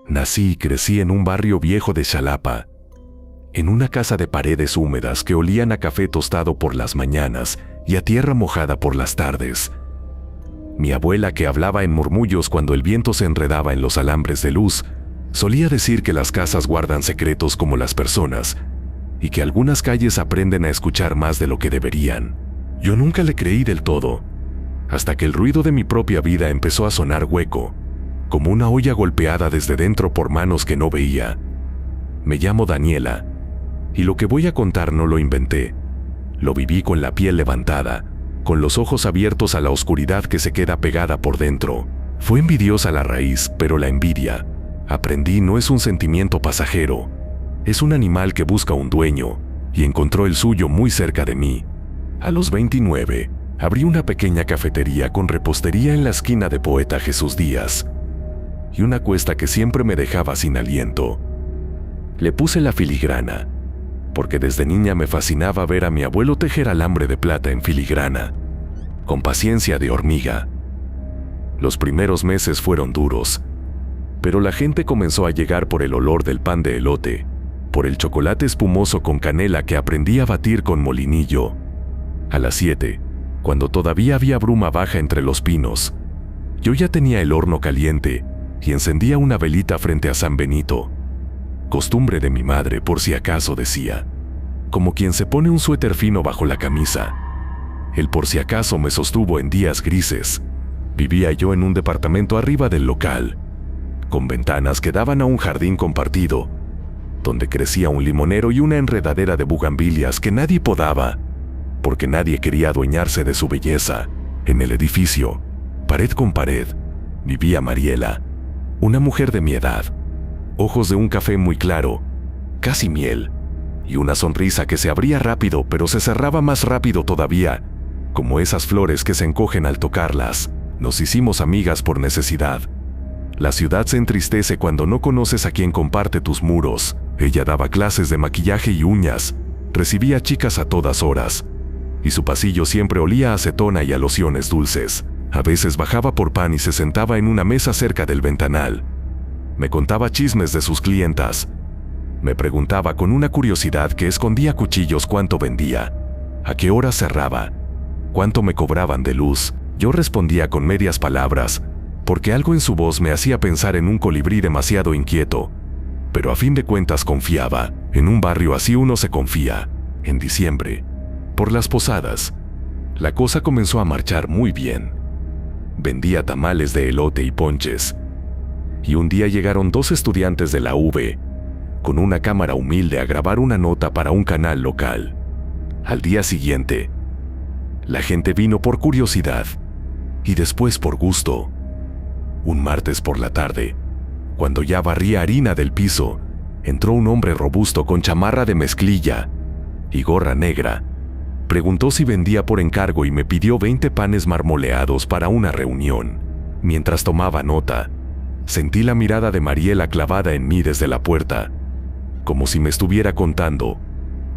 Nací y crecí en un barrio viejo de Xalapa, en una casa de paredes húmedas que olían a café tostado por las mañanas y a tierra mojada por las tardes. Mi abuela, que hablaba en murmullos cuando el viento se enredaba en los alambres de luz, solía decir que las casas guardan secretos como las personas y que algunas calles aprenden a escuchar más de lo que deberían. Yo nunca le creí del todo, hasta que el ruido de mi propia vida empezó a sonar hueco, como una olla golpeada desde dentro por manos que no veía. Me llamo Daniela, y lo que voy a contar no lo inventé. Lo viví con la piel levantada, con los ojos abiertos a la oscuridad que se queda pegada por dentro. Fue envidiosa la raíz, pero la envidia, aprendí, no es un sentimiento pasajero. Es un animal que busca un dueño, y encontró el suyo muy cerca de mí. A los 29, abrí una pequeña cafetería con repostería en la esquina de Poeta Jesús Díaz, y una cuesta que siempre me dejaba sin aliento. Le puse la filigrana, porque desde niña me fascinaba ver a mi abuelo tejer alambre de plata en filigrana, con paciencia de hormiga. Los primeros meses fueron duros, pero la gente comenzó a llegar por el olor del pan de elote, por el chocolate espumoso con canela que aprendí a batir con molinillo. A las 7, cuando todavía había bruma baja entre los pinos, yo ya tenía el horno caliente y encendía una velita frente a San Benito. Costumbre de mi madre, por si acaso, decía, como quien se pone un suéter fino bajo la camisa. El por si acaso me sostuvo en días grises. Vivía yo en un departamento arriba del local, con ventanas que daban a un jardín compartido, donde crecía un limonero y una enredadera de bugambilias que nadie podaba, porque nadie quería adueñarse de su belleza. En el edificio, pared con pared, vivía Mariela, una mujer de mi edad, ojos de un café muy claro, casi miel, y una sonrisa que se abría rápido pero se cerraba más rápido todavía, como esas flores que se encogen al tocarlas. Nos hicimos amigas por necesidad. La ciudad se entristece cuando no conoces a quien comparte tus muros. Ella daba clases de maquillaje y uñas, recibía chicas a todas horas, y su pasillo siempre olía a acetona y a lociones dulces. A veces bajaba por pan y se sentaba en una mesa cerca del ventanal. Me contaba chismes de sus clientas. Me preguntaba con una curiosidad que escondía cuchillos cuánto vendía, a qué hora cerraba, cuánto me cobraban de luz. Yo respondía con medias palabras, porque algo en su voz me hacía pensar en un colibrí demasiado inquieto. Pero a fin de cuentas confiaba. En un barrio así uno se confía. En diciembre, por las posadas, la cosa comenzó a marchar muy bien. Vendía tamales de elote y ponches. Y un día llegaron 2 estudiantes de la UV, con una cámara humilde, a grabar una nota para un canal local. Al día siguiente, la gente vino por curiosidad, y después por gusto. Un martes por la tarde, cuando ya barría harina del piso, entró un hombre robusto con chamarra de mezclilla y gorra negra. Preguntó si vendía por encargo y me pidió 20 panes marmoleados para una reunión. Mientras tomaba nota, sentí la mirada de Mariela clavada en mí desde la puerta, como si me estuviera contando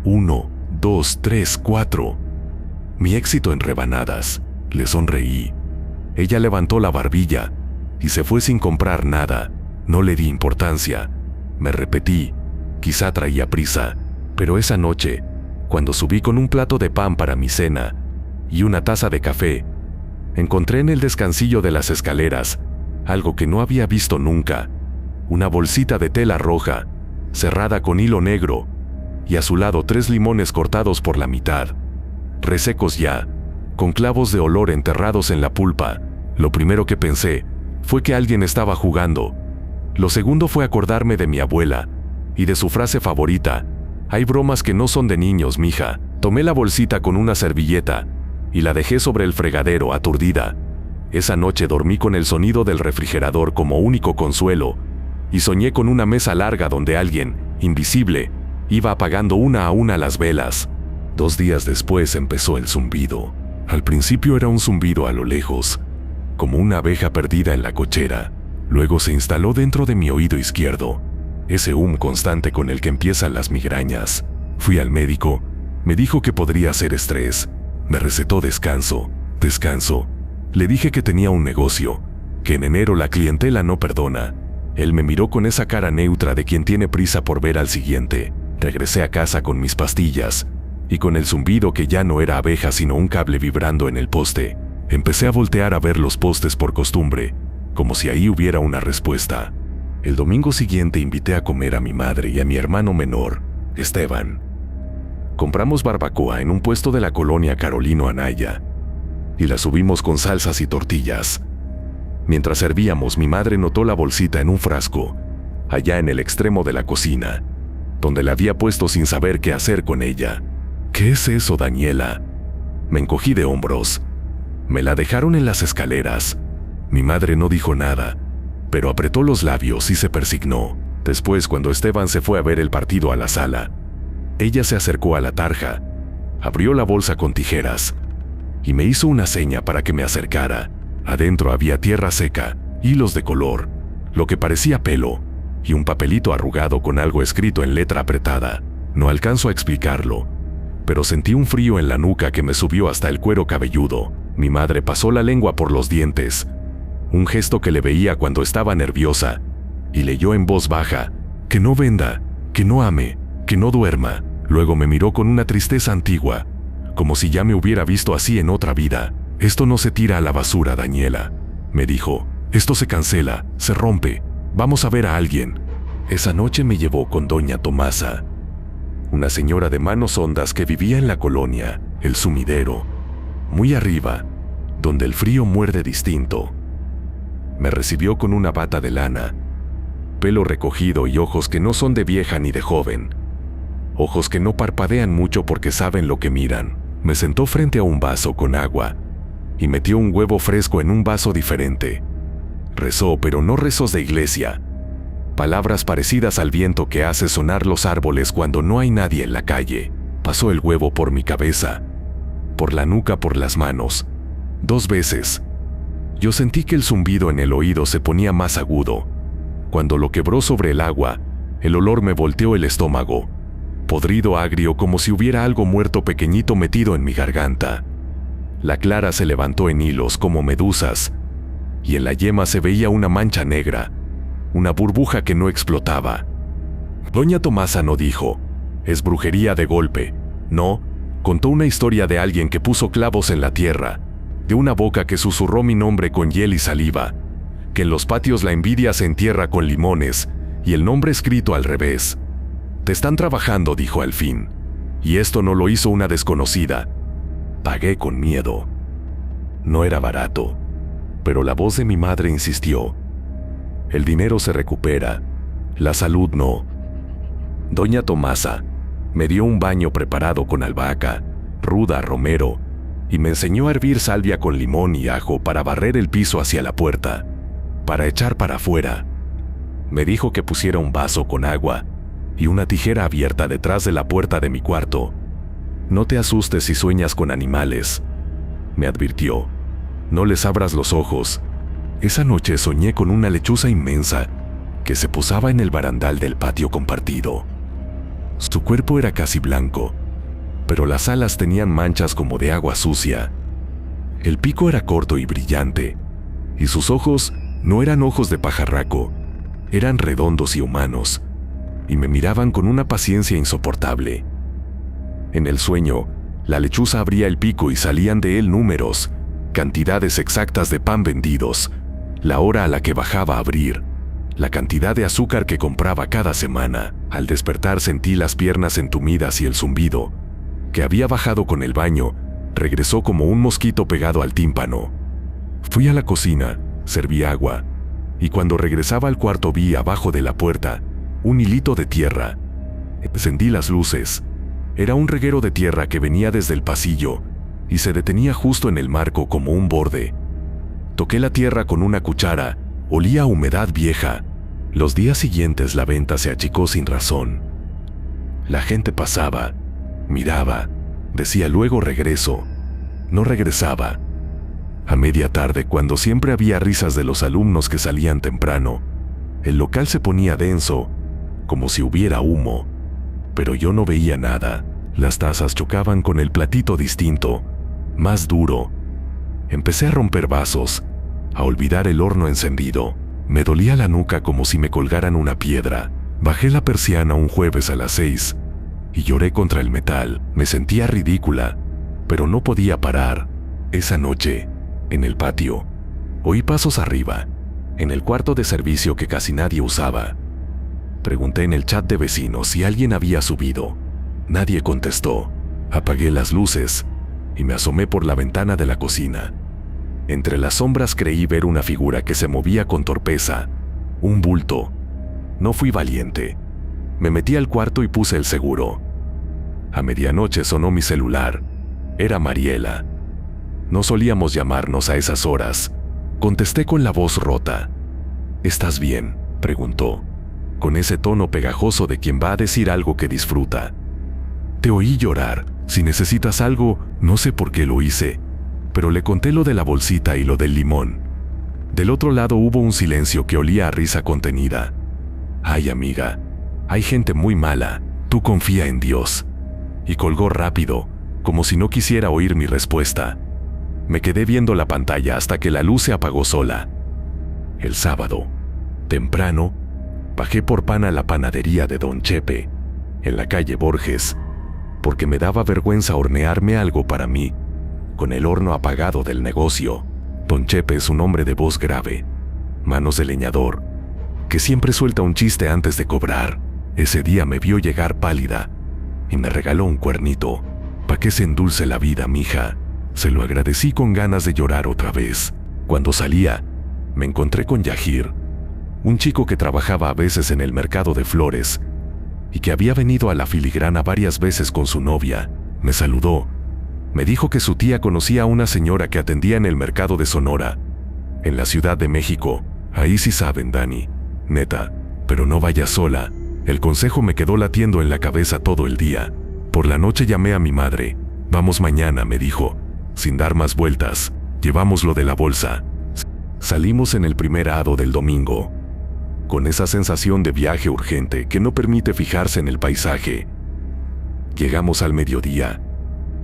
1, 2, 3, 4. Mi éxito en rebanadas. Le sonreí. Ella levantó la barbilla y se fue sin comprar nada. No le di importancia. Me repetí, quizá traía prisa, pero esa noche, cuando subí con un plato de pan para mi cena y una taza de café, encontré en el descansillo de las escaleras algo que no había visto nunca: una bolsita de tela roja, cerrada con hilo negro, y a su lado 3 limones cortados por la mitad, resecos ya, con clavos de olor enterrados en la pulpa. Lo primero que pensé fue que alguien estaba jugando. Lo segundo fue acordarme de mi abuela y de su frase favorita: hay bromas que no son de niños, mija. Tomé la bolsita con una servilleta y la dejé sobre el fregadero, aturdida. Esa noche dormí con el sonido del refrigerador como único consuelo, y soñé con una mesa larga donde alguien, invisible, iba apagando una a una las velas. 2 días después empezó el zumbido. Al principio era un zumbido a lo lejos, como una abeja perdida en la cochera. Luego se instaló dentro de mi oído izquierdo, ese constante con el que empiezan las migrañas. Fui al médico, me dijo que podría ser estrés. Me recetó descanso. Le dije que tenía un negocio, que en enero la clientela no perdona. Él me miró con esa cara neutra de quien tiene prisa por ver al siguiente. Regresé a casa con mis pastillas, y con el zumbido que ya no era abeja sino un cable vibrando en el poste. Empecé a voltear a ver los postes por costumbre, como si ahí hubiera una respuesta. El domingo siguiente invité a comer a mi madre y a mi hermano menor, Esteban. Compramos barbacoa en un puesto de la colonia Carolino Anaya, y la subimos con salsas y tortillas. Mientras servíamos, mi madre notó la bolsita en un frasco, allá en el extremo de la cocina, donde la había puesto sin saber qué hacer con ella. ¿Qué es eso, Daniela? Me encogí de hombros. Me la dejaron en las escaleras. Mi madre no dijo nada, pero apretó los labios y se persignó. Después, cuando Esteban se fue a ver el partido a la sala, ella se acercó a la tarja, abrió la bolsa con tijeras y me hizo una seña para que me acercara. Adentro había tierra seca, hilos de color, lo que parecía pelo, y un papelito arrugado con algo escrito en letra apretada. No alcanzo a explicarlo, pero sentí un frío en la nuca que me subió hasta el cuero cabelludo. Mi madre pasó la lengua por los dientes, un gesto que le veía cuando estaba nerviosa, y leyó en voz baja: que no venda, que no ame, que no duerma. Luego me miró con una tristeza antigua, como si ya me hubiera visto así en otra vida. Esto no se tira a la basura, Daniela, me dijo. Esto se cancela, se rompe. Vamos a ver a alguien. Esa noche me llevó con doña Tomasa, una señora de manos hondas que vivía en la colonia El Sumidero, muy arriba, donde el frío muerde distinto. Me recibió con una bata de lana, pelo recogido y ojos que no son de vieja ni de joven. Ojos que no parpadean mucho porque saben lo que miran. Me sentó frente a un vaso con agua y metió un huevo fresco en un vaso diferente. Rezó, pero no rezos de iglesia. Palabras parecidas al viento que hace sonar los árboles cuando no hay nadie en la calle. Pasó el huevo por mi cabeza, por la nuca, por las manos. 2 veces. Yo sentí que el zumbido en el oído se ponía más agudo. Cuando lo quebró sobre el agua, el olor me volteó el estómago, podrido, agrio, como si hubiera algo muerto pequeñito metido en mi garganta. La clara se levantó en hilos como medusas, y en la yema se veía una mancha negra, una burbuja que no explotaba. Doña Tomasa no dijo: es brujería de golpe. No, contó una historia de alguien que puso clavos en la tierra, de una boca que susurró mi nombre con hiel y saliva, que en los patios la envidia se entierra con limones, y el nombre escrito al revés. Te están trabajando, dijo al fin. Y esto no lo hizo una desconocida. Pagué con miedo. No era barato, pero la voz de mi madre insistió: el dinero se recupera, la salud no. Doña Tomasa me dio un baño preparado con albahaca, ruda, romero, y me enseñó a hervir salvia con limón y ajo para barrer el piso hacia la puerta, para echar para afuera. Me dijo que pusiera un vaso con agua y una tijera abierta detrás de la puerta de mi cuarto. No te asustes si sueñas con animales, me advirtió. No les abras los ojos. Esa noche soñé con una lechuza inmensa que se posaba en el barandal del patio compartido. Su cuerpo era casi blanco, pero las alas tenían manchas como de agua sucia. El pico era corto y brillante, y sus ojos no eran ojos de pajarraco, eran redondos y humanos, y me miraban con una paciencia insoportable. En el sueño, la lechuza abría el pico y salían de él números, cantidades exactas de pan vendidos, la hora a la que bajaba a abrir, la cantidad de azúcar que compraba cada semana. Al despertar sentí las piernas entumidas y el zumbido, que había bajado con el baño, regresó como un mosquito pegado al tímpano. Fui a la cocina, serví agua, y cuando regresaba al cuarto vi abajo de la puerta un hilito de tierra. Encendí las luces. Era un reguero de tierra que venía desde el pasillo y se detenía justo en el marco como un borde. Toqué la tierra con una cuchara, olía a humedad vieja. Los días siguientes la venta se achicó sin razón. La gente pasaba, miraba, decía luego regreso. No regresaba. A media tarde, cuando siempre había risas de los alumnos que salían temprano, el local se ponía denso, como si hubiera humo, pero yo no veía nada. Las tazas chocaban con el platito distinto, más duro. Empecé a romper vasos, a olvidar el horno encendido. Me dolía la nuca como si me colgaran una piedra. Bajé la persiana un jueves a las 6 y lloré contra el metal. Me sentía ridícula, pero no podía parar. Esa noche, en el patio, oí pasos arriba, en el cuarto de servicio que casi nadie usaba. Pregunté en el chat de vecinos si alguien había subido. Nadie contestó. Apagué las luces y me asomé por la ventana de la cocina. Entre las sombras creí ver una figura que se movía con torpeza, un bulto. No fui valiente. Me metí al cuarto y puse el seguro. A medianoche sonó mi celular. Era Mariela. No solíamos llamarnos a esas horas. Contesté con la voz rota. ¿Estás bien?, preguntó, con ese tono pegajoso de quien va a decir algo que disfruta. Te oí llorar. Si necesitas algo, no sé por qué lo hice, pero le conté lo de la bolsita y lo del limón. Del otro lado hubo un silencio que olía a risa contenida. Ay, amiga, hay gente muy mala. Tú confía en Dios. Y colgó rápido, como si no quisiera oír mi respuesta. Me quedé viendo la pantalla hasta que la luz se apagó sola. El sábado, temprano, bajé por pan a la panadería de Don Chepe, en la calle Borges, porque me daba vergüenza hornearme algo para mí, con el horno apagado del negocio. Don Chepe es un hombre de voz grave, manos de leñador, que siempre suelta un chiste antes de cobrar. Ese día me vio llegar pálida y me regaló un cuernito. Pa' que se endulce la vida, mija. Se lo agradecí con ganas de llorar otra vez. Cuando salía, me encontré con Yahir, un chico que trabajaba a veces en el mercado de flores y que había venido a la filigrana varias veces con su novia. Me saludó. Me dijo que su tía conocía a una señora que atendía en el mercado de Sonora, en la Ciudad de México. Ahí sí saben, Dani. Neta. Pero no vayas sola. El consejo me quedó latiendo en la cabeza todo el día. Por la noche llamé a mi madre. Vamos mañana, me dijo, sin dar más vueltas. Llevamos lo de la bolsa. Salimos en el primer hado del domingo, con esa sensación de viaje urgente que no permite fijarse en el paisaje. Llegamos al mediodía,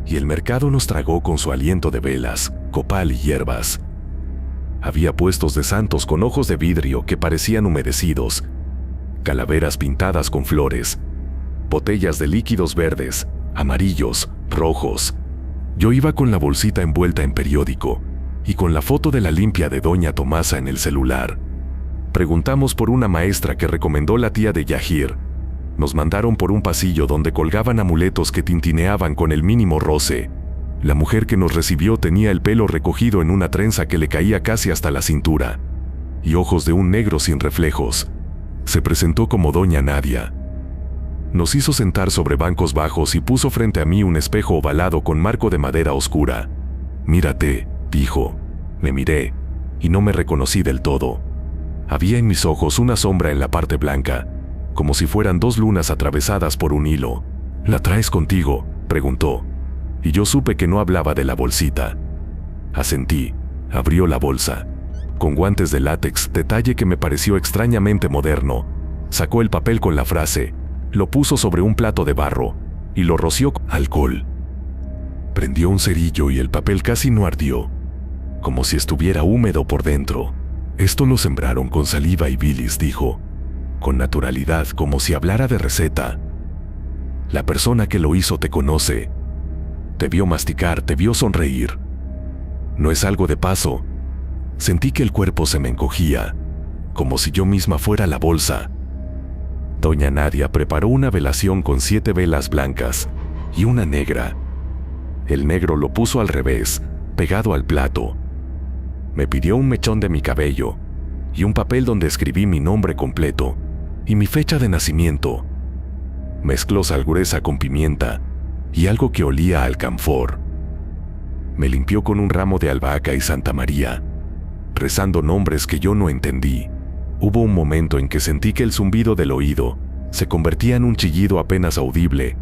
y el mercado nos tragó con su aliento de velas, copal y hierbas. Había puestos de santos con ojos de vidrio que parecían humedecidos, calaveras pintadas con flores, botellas de líquidos verdes, amarillos, rojos. Yo iba con la bolsita envuelta en periódico y con la foto de la limpia de Doña Tomasa en el celular. Preguntamos por una maestra que recomendó la tía de Yahir. Nos mandaron por un pasillo donde colgaban amuletos que tintineaban con el mínimo roce. La mujer que nos recibió tenía el pelo recogido en una trenza que le caía casi hasta la cintura, y ojos de un negro sin reflejos. Se presentó como Doña Nadia. Nos hizo sentar sobre bancos bajos y puso frente a mí un espejo ovalado con marco de madera oscura. «Mírate», dijo. Me miré, y no me reconocí del todo. Había en mis ojos una sombra en la parte blanca, como si fueran dos lunas atravesadas por un hilo. «¿La traes contigo?», preguntó, y yo supe que no hablaba de la bolsita. Asentí. Abrió la bolsa. Con guantes de látex, detalle que me pareció extrañamente moderno, sacó el papel con la frase, lo puso sobre un plato de barro y lo roció con alcohol. Prendió un cerillo y el papel casi no ardió, como si estuviera húmedo por dentro. «Esto lo sembraron con saliva y bilis», dijo, con naturalidad, como si hablara de receta. «La persona que lo hizo te conoce. Te vio masticar, te vio sonreír. No es algo de paso». Sentí que el cuerpo se me encogía, como si yo misma fuera la bolsa. Doña Nadia preparó una velación con 7 velas blancas y una negra. El negro lo puso al revés, pegado al plato. Me pidió un mechón de mi cabello y un papel donde escribí mi nombre completo y mi fecha de nacimiento. Mezcló sal gruesa con pimienta y algo que olía a alcanfor. Me limpió con un ramo de albahaca y Santa María, rezando nombres que yo no entendí. Hubo un momento en que sentí que el zumbido del oído se convertía en un chillido apenas audible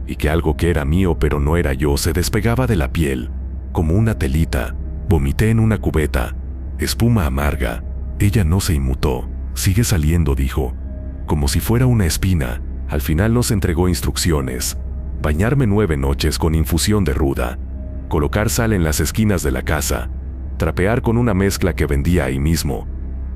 y que algo que era mío pero no era yo se despegaba de la piel, como una telita. Vomité en una cubeta, espuma amarga. Ella no se inmutó. «Sigue saliendo», dijo, como si fuera una espina. Al final nos entregó instrucciones: bañarme 9 noches con infusión de ruda, colocar sal en las esquinas de la casa, trapear con una mezcla que vendía ahí mismo,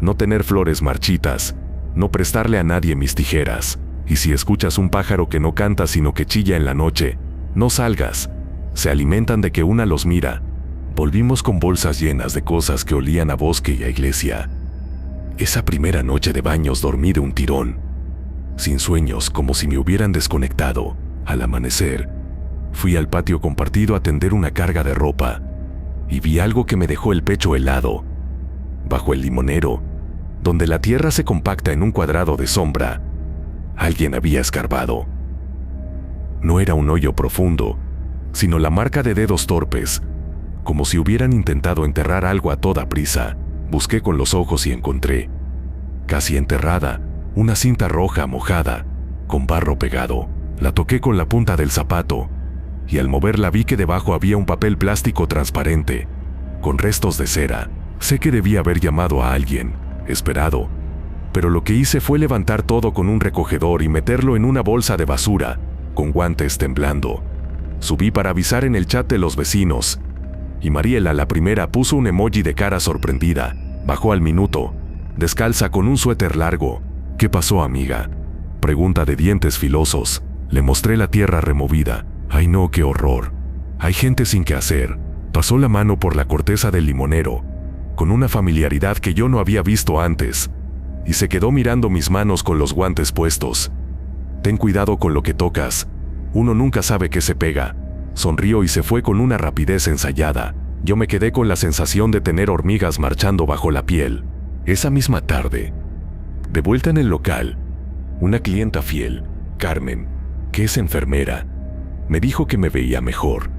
no tener flores marchitas, no prestarle a nadie mis tijeras. Y si escuchas un pájaro que no canta sino que chilla en la noche, no salgas. Se alimentan de que una los mira. Volvimos con bolsas llenas de cosas que olían a bosque y a iglesia. Esa primera noche de baños dormí de un tirón, sin sueños, como si me hubieran desconectado. Al amanecer, fui al patio compartido a tender una carga de ropa y vi algo que me dejó el pecho helado. Bajo el limonero, donde la tierra se compacta en un cuadrado de sombra, alguien había escarbado. No era un hoyo profundo, sino la marca de dedos torpes, como si hubieran intentado enterrar algo a toda prisa. Busqué con los ojos y encontré, casi enterrada, una cinta roja mojada, con barro pegado. La toqué con la punta del zapato, y al moverla vi que debajo había un papel plástico transparente, con restos de cera. Sé que debía haber llamado a alguien, esperado, pero lo que hice fue levantar todo con un recogedor y meterlo en una bolsa de basura, con guantes temblando. Subí para avisar en el chat de los vecinos, y Mariela, la primera, puso un emoji de cara sorprendida. Bajó al minuto, descalza con un suéter largo. ¿Qué pasó, amiga?, pregunta de dientes filosos. Le mostré la tierra removida. Ay no, qué horror. Hay gente sin qué hacer. Pasó la mano por la corteza del limonero, con una familiaridad que yo no había visto antes, y se quedó mirando mis manos con los guantes puestos. Ten cuidado con lo que tocas. Uno nunca sabe qué se pega. Sonrió y se fue con una rapidez ensayada. Yo me quedé con la sensación de tener hormigas marchando bajo la piel. Esa misma tarde, de vuelta en el local, una clienta fiel, Carmen, que es enfermera, me dijo que me veía mejor,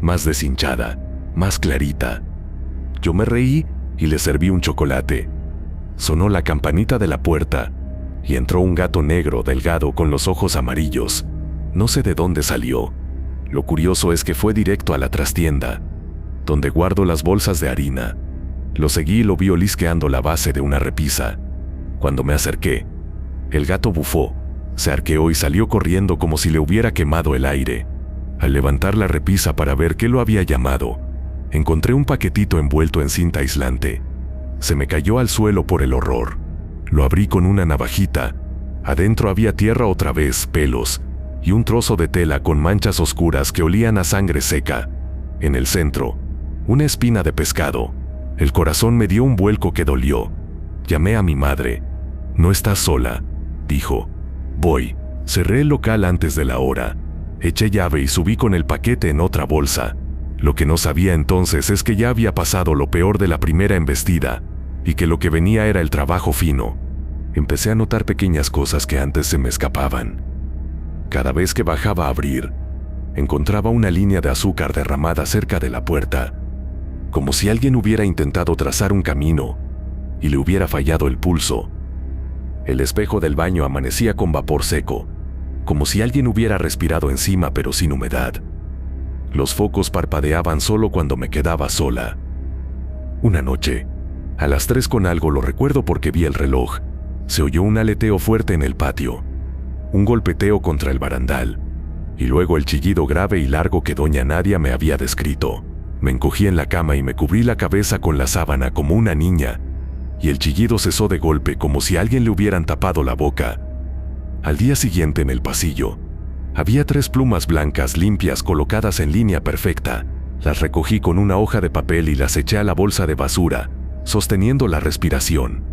más deshinchada, más clarita. Yo me reí y le serví un chocolate. Sonó la campanita de la puerta y entró un gato negro delgado con los ojos amarillos. No sé de dónde salió. Lo curioso es que fue directo a la trastienda, donde guardo las bolsas de harina. Lo seguí y lo vi olisqueando la base de una repisa. Cuando me acerqué, el gato bufó, se arqueó y salió corriendo como si le hubiera quemado el aire. Al levantar la repisa para ver qué lo había llamado, encontré un paquetito envuelto en cinta aislante. Se me cayó al suelo por el horror. Lo abrí con una navajita. Adentro había tierra otra vez, pelos y un trozo de tela con manchas oscuras que olían a sangre seca. En el centro, una espina de pescado. El corazón me dio un vuelco que dolió. Llamé a mi madre. No estás sola, dijo. Voy. Cerré el local antes de la hora. Eché llave y subí con el paquete en otra bolsa. Lo que no sabía entonces es que ya había pasado lo peor de la primera embestida, y que lo que venía era el trabajo fino. Empecé a notar pequeñas cosas que antes se me escapaban. Cada vez que bajaba a abrir, encontraba una línea de azúcar derramada cerca de la puerta, como si alguien hubiera intentado trazar un camino y le hubiera fallado el pulso. El espejo del baño amanecía con vapor seco, como si alguien hubiera respirado encima pero sin humedad. Los focos parpadeaban solo cuando me quedaba sola. Una noche, a las 3 con algo, lo recuerdo porque vi el reloj, se oyó un aleteo fuerte en el patio, un golpeteo contra el barandal, y luego el chillido grave y largo que doña Nadia me había descrito. Me encogí en la cama y me cubrí la cabeza con la sábana como una niña, y el chillido cesó de golpe como si a alguien le hubieran tapado la boca. Al día siguiente, en el pasillo, había 3 plumas blancas limpias colocadas en línea perfecta. Las recogí con una hoja de papel y las eché a la bolsa de basura, sosteniendo la respiración.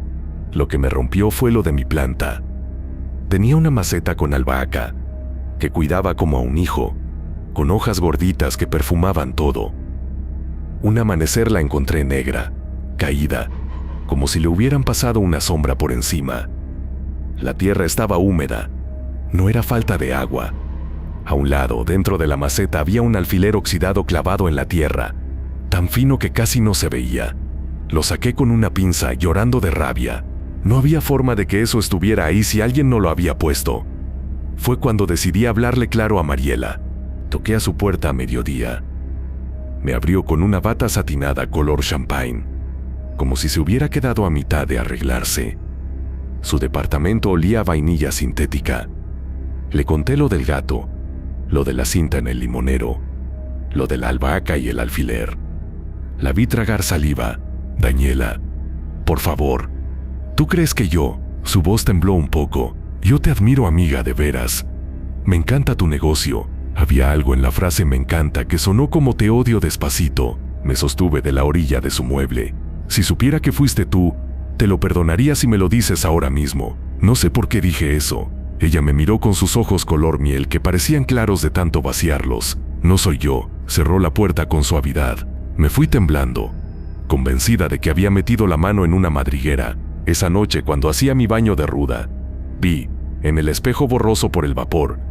Lo que me rompió fue lo de mi planta. Tenía una maceta con albahaca, que cuidaba como a un hijo, con hojas gorditas que perfumaban todo. Un amanecer la encontré negra, caída, como si le hubieran pasado una sombra por encima. La tierra estaba húmeda. No era falta de agua. A un lado, dentro de la maceta, había un alfiler oxidado clavado en la tierra, tan fino que casi no se veía. Lo saqué con una pinza, llorando de rabia. No había forma de que eso estuviera ahí si alguien no lo había puesto. Fue cuando decidí hablarle claro a Mariela. Toqué a su puerta a mediodía. Me abrió con una bata satinada color champagne, como si se hubiera quedado a mitad de arreglarse. Su departamento olía a vainilla sintética. Le conté lo del gato, lo de la cinta en el limonero, lo de la albahaca y el alfiler. La vi tragar saliva. Daniela, por favor, ¿Tú crees que yo? Su voz tembló un poco. Yo te admiro, amiga, de veras. Me encanta tu negocio. Había algo en la frase me encanta que sonó como te odio despacito. Me sostuve de la orilla de su mueble. Si supiera que fuiste tú, te lo perdonaría si me lo dices ahora mismo. No sé por qué dije eso. Ella me miró con sus ojos color miel que parecían claros de tanto vaciarlos. No soy yo. Cerró la puerta con suavidad. Me fui temblando, convencida de que había metido la mano en una madriguera. Esa noche, cuando hacía mi baño de ruda, vi, en el espejo borroso por el vapor,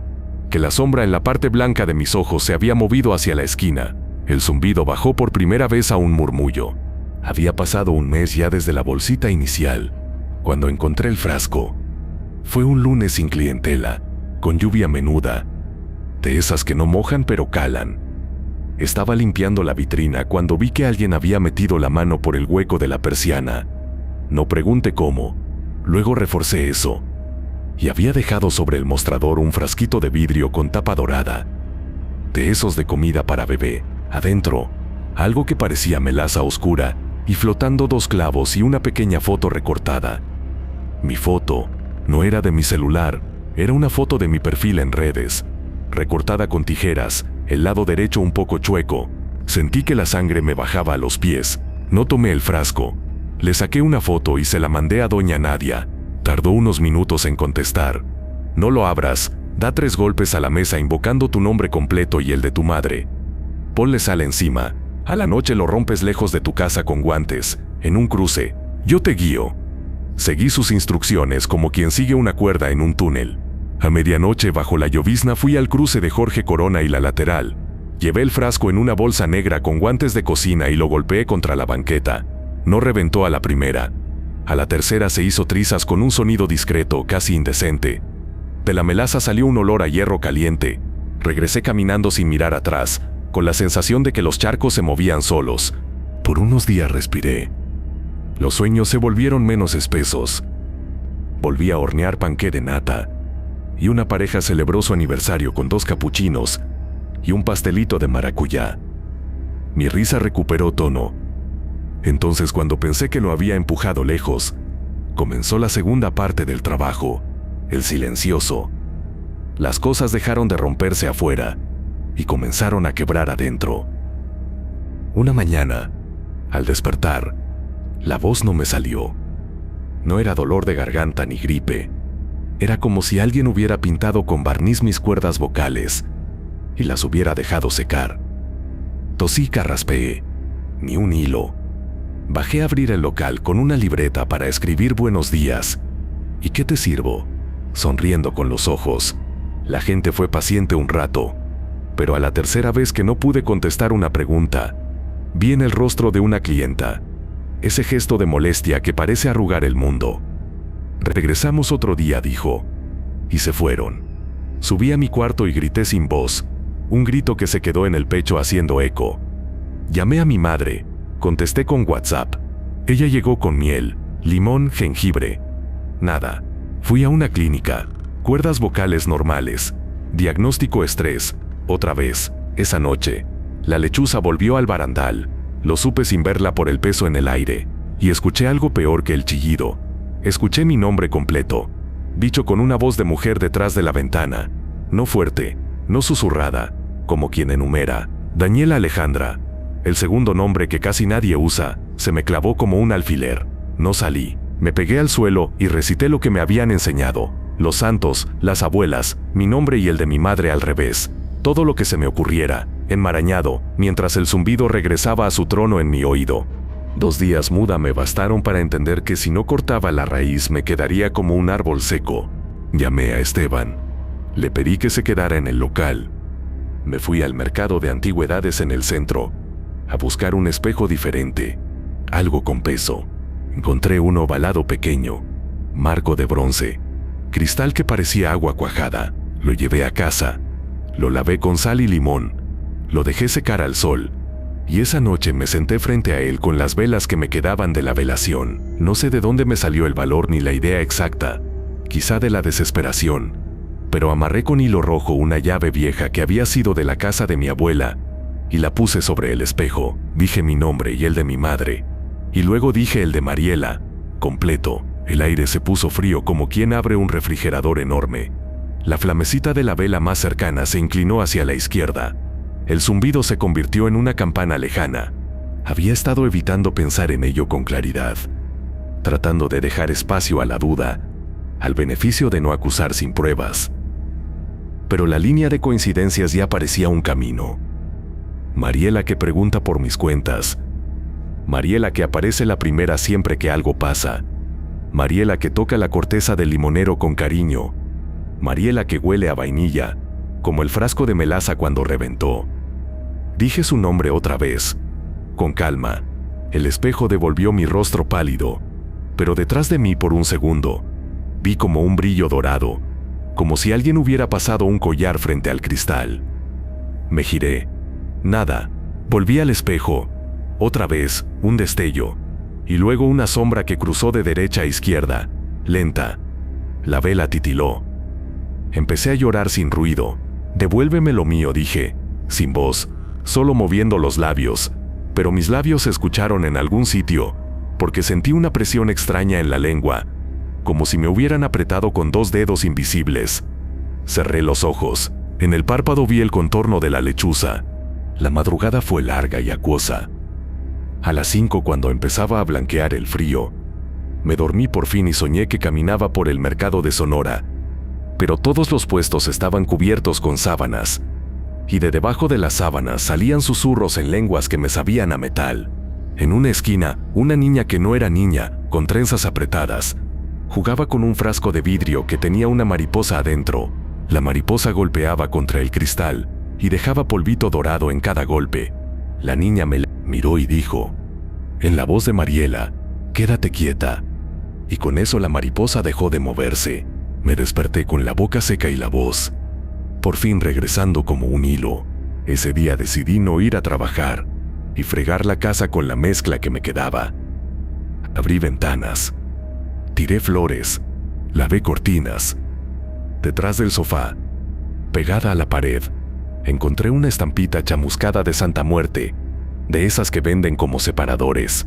que la sombra en la parte blanca de mis ojos se había movido hacia la esquina. El zumbido bajó por primera vez a un murmullo. Había pasado un mes ya desde la bolsita inicial, cuando encontré el frasco. Fue un lunes sin clientela, con lluvia menuda, de esas que no mojan pero calan. Estaba limpiando la vitrina cuando vi que alguien había metido la mano por el hueco de la persiana. No pregunte cómo. Luego reforcé eso. Y había dejado sobre el mostrador un frasquito de vidrio con tapa dorada, de esos de comida para bebé. Adentro, algo que parecía melaza oscura, y flotando 2 clavos y una pequeña foto recortada. Mi foto no era de mi celular, era una foto de mi perfil en redes, recortada con tijeras, el lado derecho un poco chueco. Sentí que la sangre me bajaba a los pies. No tomé el frasco. Le saqué una foto y se la mandé a doña Nadia. Tardó unos minutos en contestar. No lo abras, da 3 golpes a la mesa invocando tu nombre completo y el de tu madre. Ponle sal encima. A la noche lo rompes lejos de tu casa con guantes, en un cruce. Yo te guío. Seguí sus instrucciones como quien sigue una cuerda en un túnel. A medianoche, bajo la llovizna, fui al cruce de Jorge Corona y la lateral. Llevé el frasco en una bolsa negra con guantes de cocina y lo golpeé contra la banqueta. No reventó a la primera. A la tercera se hizo trizas con un sonido discreto, casi indecente. De la melaza salió un olor a hierro caliente. Regresé caminando sin mirar atrás, con la sensación de que los charcos se movían solos. Por unos días respiré. Los sueños se volvieron menos espesos. Volví a hornear panqué de nata. Y una pareja celebró su aniversario con 2 capuchinos y un pastelito de maracuyá. Mi risa recuperó tono. Entonces, cuando pensé que lo había empujado lejos, comenzó la segunda parte del trabajo, el silencioso. Las cosas dejaron de romperse afuera y comenzaron a quebrar adentro. Una mañana, al despertar, la voz no me salió. No era dolor de garganta ni gripe. Era como si alguien hubiera pintado con barniz mis cuerdas vocales y las hubiera dejado secar. Tosí y carraspeé. Ni un hilo. Bajé a abrir el local con una libreta para escribir buenos días. ¿Y qué te sirvo? Sonriendo con los ojos. La gente fue paciente un rato, pero a la tercera vez que no pude contestar una pregunta, vi en el rostro de una clienta ese gesto de molestia que parece arrugar el mundo. Regresamos otro día, dijo, y se fueron. Subí a mi cuarto y grité sin voz, un grito que se quedó en el pecho haciendo eco. Llamé a mi madre, contesté con WhatsApp. Ella llegó con miel, limón, jengibre. Nada. Fui a una clínica, cuerdas vocales normales, diagnóstico estrés, otra vez. Esa noche, la lechuza volvió al barandal. Lo supe sin verla por el peso en el aire, y escuché algo peor que el chillido. Escuché mi nombre completo, dicho con una voz de mujer detrás de la ventana, no fuerte, no susurrada, como quien enumera, Daniela Alejandra. El segundo nombre que casi nadie usa, se me clavó como un alfiler. No salí, me pegué al suelo y recité lo que me habían enseñado, los santos, las abuelas, mi nombre y el de mi madre al revés, todo lo que se me ocurriera, enmarañado, mientras el zumbido regresaba a su trono en mi oído. 2 días muda me bastaron para entender que si no cortaba la raíz me quedaría como un árbol seco. Llamé a Esteban. Le pedí que se quedara en el local. Me fui al mercado de antigüedades en el centro, a buscar un espejo diferente, algo con peso. Encontré uno ovalado pequeño, marco de bronce, cristal que parecía agua cuajada. Lo llevé a casa, lo lavé con sal y limón, lo dejé secar al sol, y esa noche me senté frente a él con las velas que me quedaban de la velación. No sé de dónde me salió el valor ni la idea exacta, quizá de la desesperación, pero amarré con hilo rojo una llave vieja que había sido de la casa de mi abuela, y la puse sobre el espejo. Dije mi nombre y el de mi madre, y luego dije el de Mariela, completo. El aire se puso frío como quien abre un refrigerador enorme. La flamecita de la vela más cercana se inclinó hacia la izquierda. El zumbido se convirtió en una campana lejana. Había estado evitando pensar en ello con claridad, tratando de dejar espacio a la duda, al beneficio de no acusar sin pruebas. Pero la línea de coincidencias ya parecía un camino. Mariela que pregunta por mis cuentas. Mariela que aparece la primera siempre que algo pasa. Mariela que toca la corteza del limonero con cariño. Mariela que huele a vainilla, como el frasco de melaza cuando reventó. Dije su nombre otra vez, con calma. El espejo devolvió mi rostro pálido, pero detrás de mí por un segundo, vi como un brillo dorado, como si alguien hubiera pasado un collar frente al cristal. Me giré. Nada. Volví al espejo. Otra vez, un destello. Y luego una sombra que cruzó de derecha a izquierda, lenta. La vela titiló. Empecé a llorar sin ruido. Devuélveme lo mío, dije, sin voz, solo moviendo los labios. Pero mis labios se escucharon en algún sitio, porque sentí una presión extraña en la lengua, como si me hubieran apretado con 2 dedos invisibles. Cerré los ojos. En el párpado vi el contorno de la lechuza. La madrugada fue larga y acuosa. A las 5, cuando empezaba a blanquear el frío, me dormí por fin y soñé que caminaba por el mercado de Sonora, pero todos los puestos estaban cubiertos con sábanas, y de debajo de las sábanas salían susurros en lenguas que me sabían a metal. En una esquina, una niña que no era niña, con trenzas apretadas, jugaba con un frasco de vidrio que tenía una mariposa adentro. La mariposa golpeaba contra el cristal y dejaba polvito dorado en cada golpe. La niña me miró y dijo, en la voz de Mariela, quédate quieta. Y con eso la mariposa dejó de moverse. Me desperté con la boca seca y la voz, por fin regresando como un hilo. Ese día decidí no ir a trabajar y fregar la casa con la mezcla que me quedaba. Abrí ventanas, tiré flores, lavé cortinas. Detrás del sofá, pegada a la pared, encontré una estampita chamuscada de Santa Muerte, de esas que venden como separadores.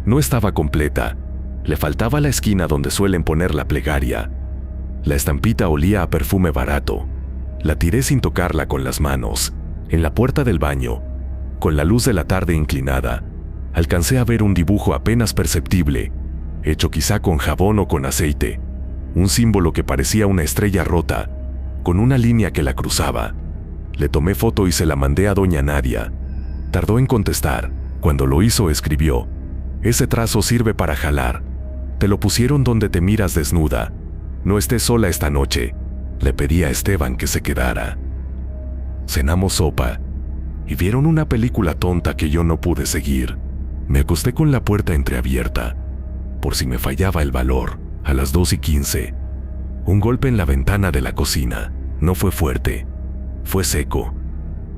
No estaba completa, le faltaba la esquina donde suelen poner la plegaria. La estampita olía a perfume barato. La tiré sin tocarla con las manos. En la puerta del baño, con la luz de la tarde inclinada, alcancé a ver un dibujo apenas perceptible, hecho quizá con jabón o con aceite. Un símbolo que parecía una estrella rota, con una línea que la cruzaba. Le tomé foto y se la mandé a doña Nadia. Tardó en contestar. Cuando lo hizo, escribió, ese trazo sirve para jalar. Te lo pusieron donde te miras desnuda. No estés sola esta noche. Le pedí a Esteban que se quedara. Cenamos sopa y vieron una película tonta que yo no pude seguir. Me acosté con la puerta entreabierta, por si me fallaba el valor. A las 2:15, un golpe en la ventana de la cocina. No fue fuerte, fue seco,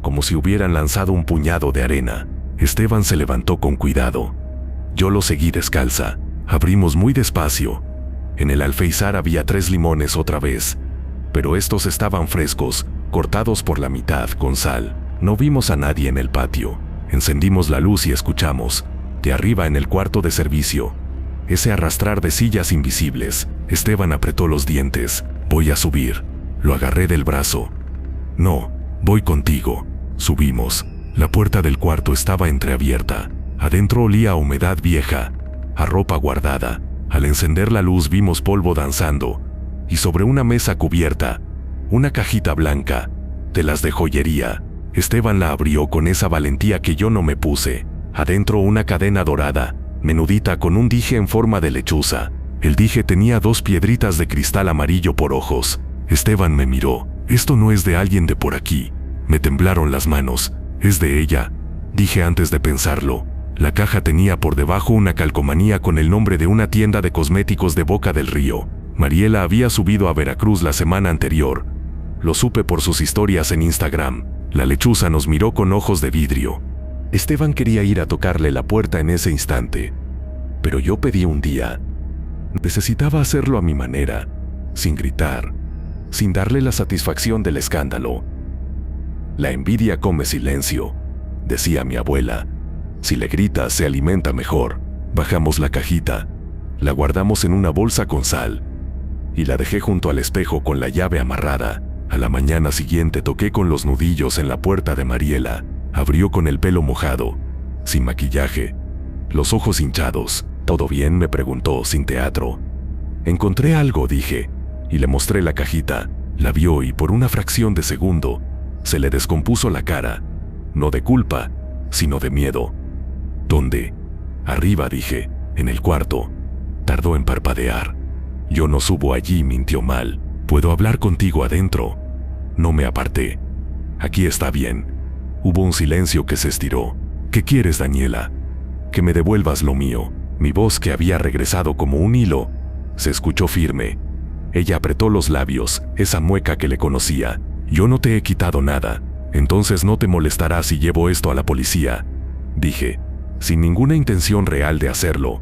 como si hubieran lanzado un puñado de arena. Esteban se levantó con cuidado. Yo lo seguí descalza. Abrimos muy despacio. En el alféizar había 3 limones otra vez, pero estos estaban frescos, cortados por la mitad con sal. No vimos a nadie en el patio. Encendimos la luz y escuchamos, de arriba en el cuarto de servicio, ese arrastrar de sillas invisibles. Esteban apretó los dientes. Voy a subir. Lo agarré del brazo. No, voy contigo. Subimos. La puerta del cuarto estaba entreabierta. Adentro olía a humedad vieja, a ropa guardada. Al encender la luz vimos polvo danzando, y sobre una mesa cubierta, una cajita blanca, de las de joyería. Esteban la abrió con esa valentía que yo no me puse. Adentro una cadena dorada, menudita con un dije en forma de lechuza. El dije tenía 2 piedritas de cristal amarillo por ojos. Esteban me miró. Esto no es de alguien de por aquí. Me temblaron las manos. Es de ella, dije antes de pensarlo. La caja tenía por debajo una calcomanía con el nombre de una tienda de cosméticos de Boca del Río. Mariela había subido a Veracruz la semana anterior. Lo supe por sus historias en Instagram. La lechuza nos miró con ojos de vidrio. Esteban quería ir a tocarle la puerta en ese instante, pero yo pedí un día. Necesitaba hacerlo a mi manera, sin gritar, sin darle la satisfacción del escándalo. La envidia come silencio, decía mi abuela. Si le gritas, se alimenta mejor. Bajamos la cajita La guardamos en una bolsa con sal y la dejé junto al espejo con la llave amarrada. A la mañana siguiente toqué con los nudillos en la puerta de Mariela. Abrió con el pelo mojado, sin maquillaje, los ojos hinchados. ¿Todo bien?, me preguntó sin teatro. Encontré algo, dije, y le mostré la cajita. La vio y por una fracción de segundo se le descompuso la cara, no de culpa, sino de miedo. ¿Dónde? Arriba, dije, en el cuarto. Tardó en parpadear. Yo no subo allí, mintió mal. ¿Puedo hablar contigo adentro? No me aparté. Aquí está bien. Hubo un silencio que se estiró. ¿Qué quieres, Daniela? Que me devuelvas lo mío. Mi voz, que había regresado como un hilo, se escuchó firme. Ella apretó los labios, esa mueca que le conocía. Yo no te he quitado nada. Entonces no te molestará si llevo esto a la policía, dije, sin ninguna intención real de hacerlo,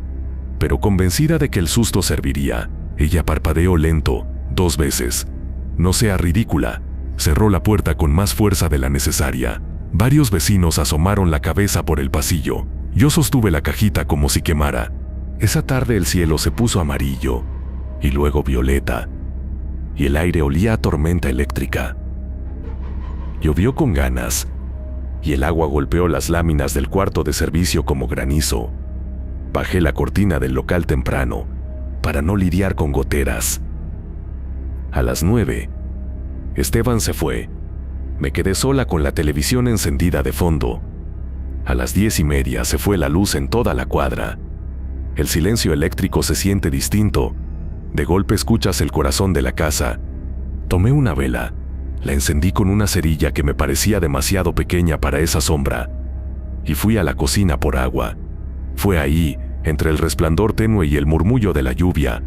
pero convencida de que el susto serviría. Ella parpadeó lento, 2 veces. No sea ridícula. Cerró la puerta con más fuerza de la necesaria. Varios vecinos asomaron la cabeza por el pasillo. Yo sostuve la cajita como si quemara. Esa tarde el cielo se puso amarillo, y luego violeta, y el aire olía a tormenta eléctrica. Llovió con ganas, y el agua golpeó las láminas del cuarto de servicio como granizo. Bajé la cortina del local temprano, para no lidiar con goteras. A las 9, Esteban se fue. Me quedé sola con la televisión encendida de fondo. A las 10:30 se fue la luz en toda la cuadra. El silencio eléctrico se siente distinto. De golpe escuchas el corazón de la casa. Tomé una vela, la encendí con una cerilla que me parecía demasiado pequeña para esa sombra, y fui a la cocina por agua. Fue ahí, entre el resplandor tenue y el murmullo de la lluvia,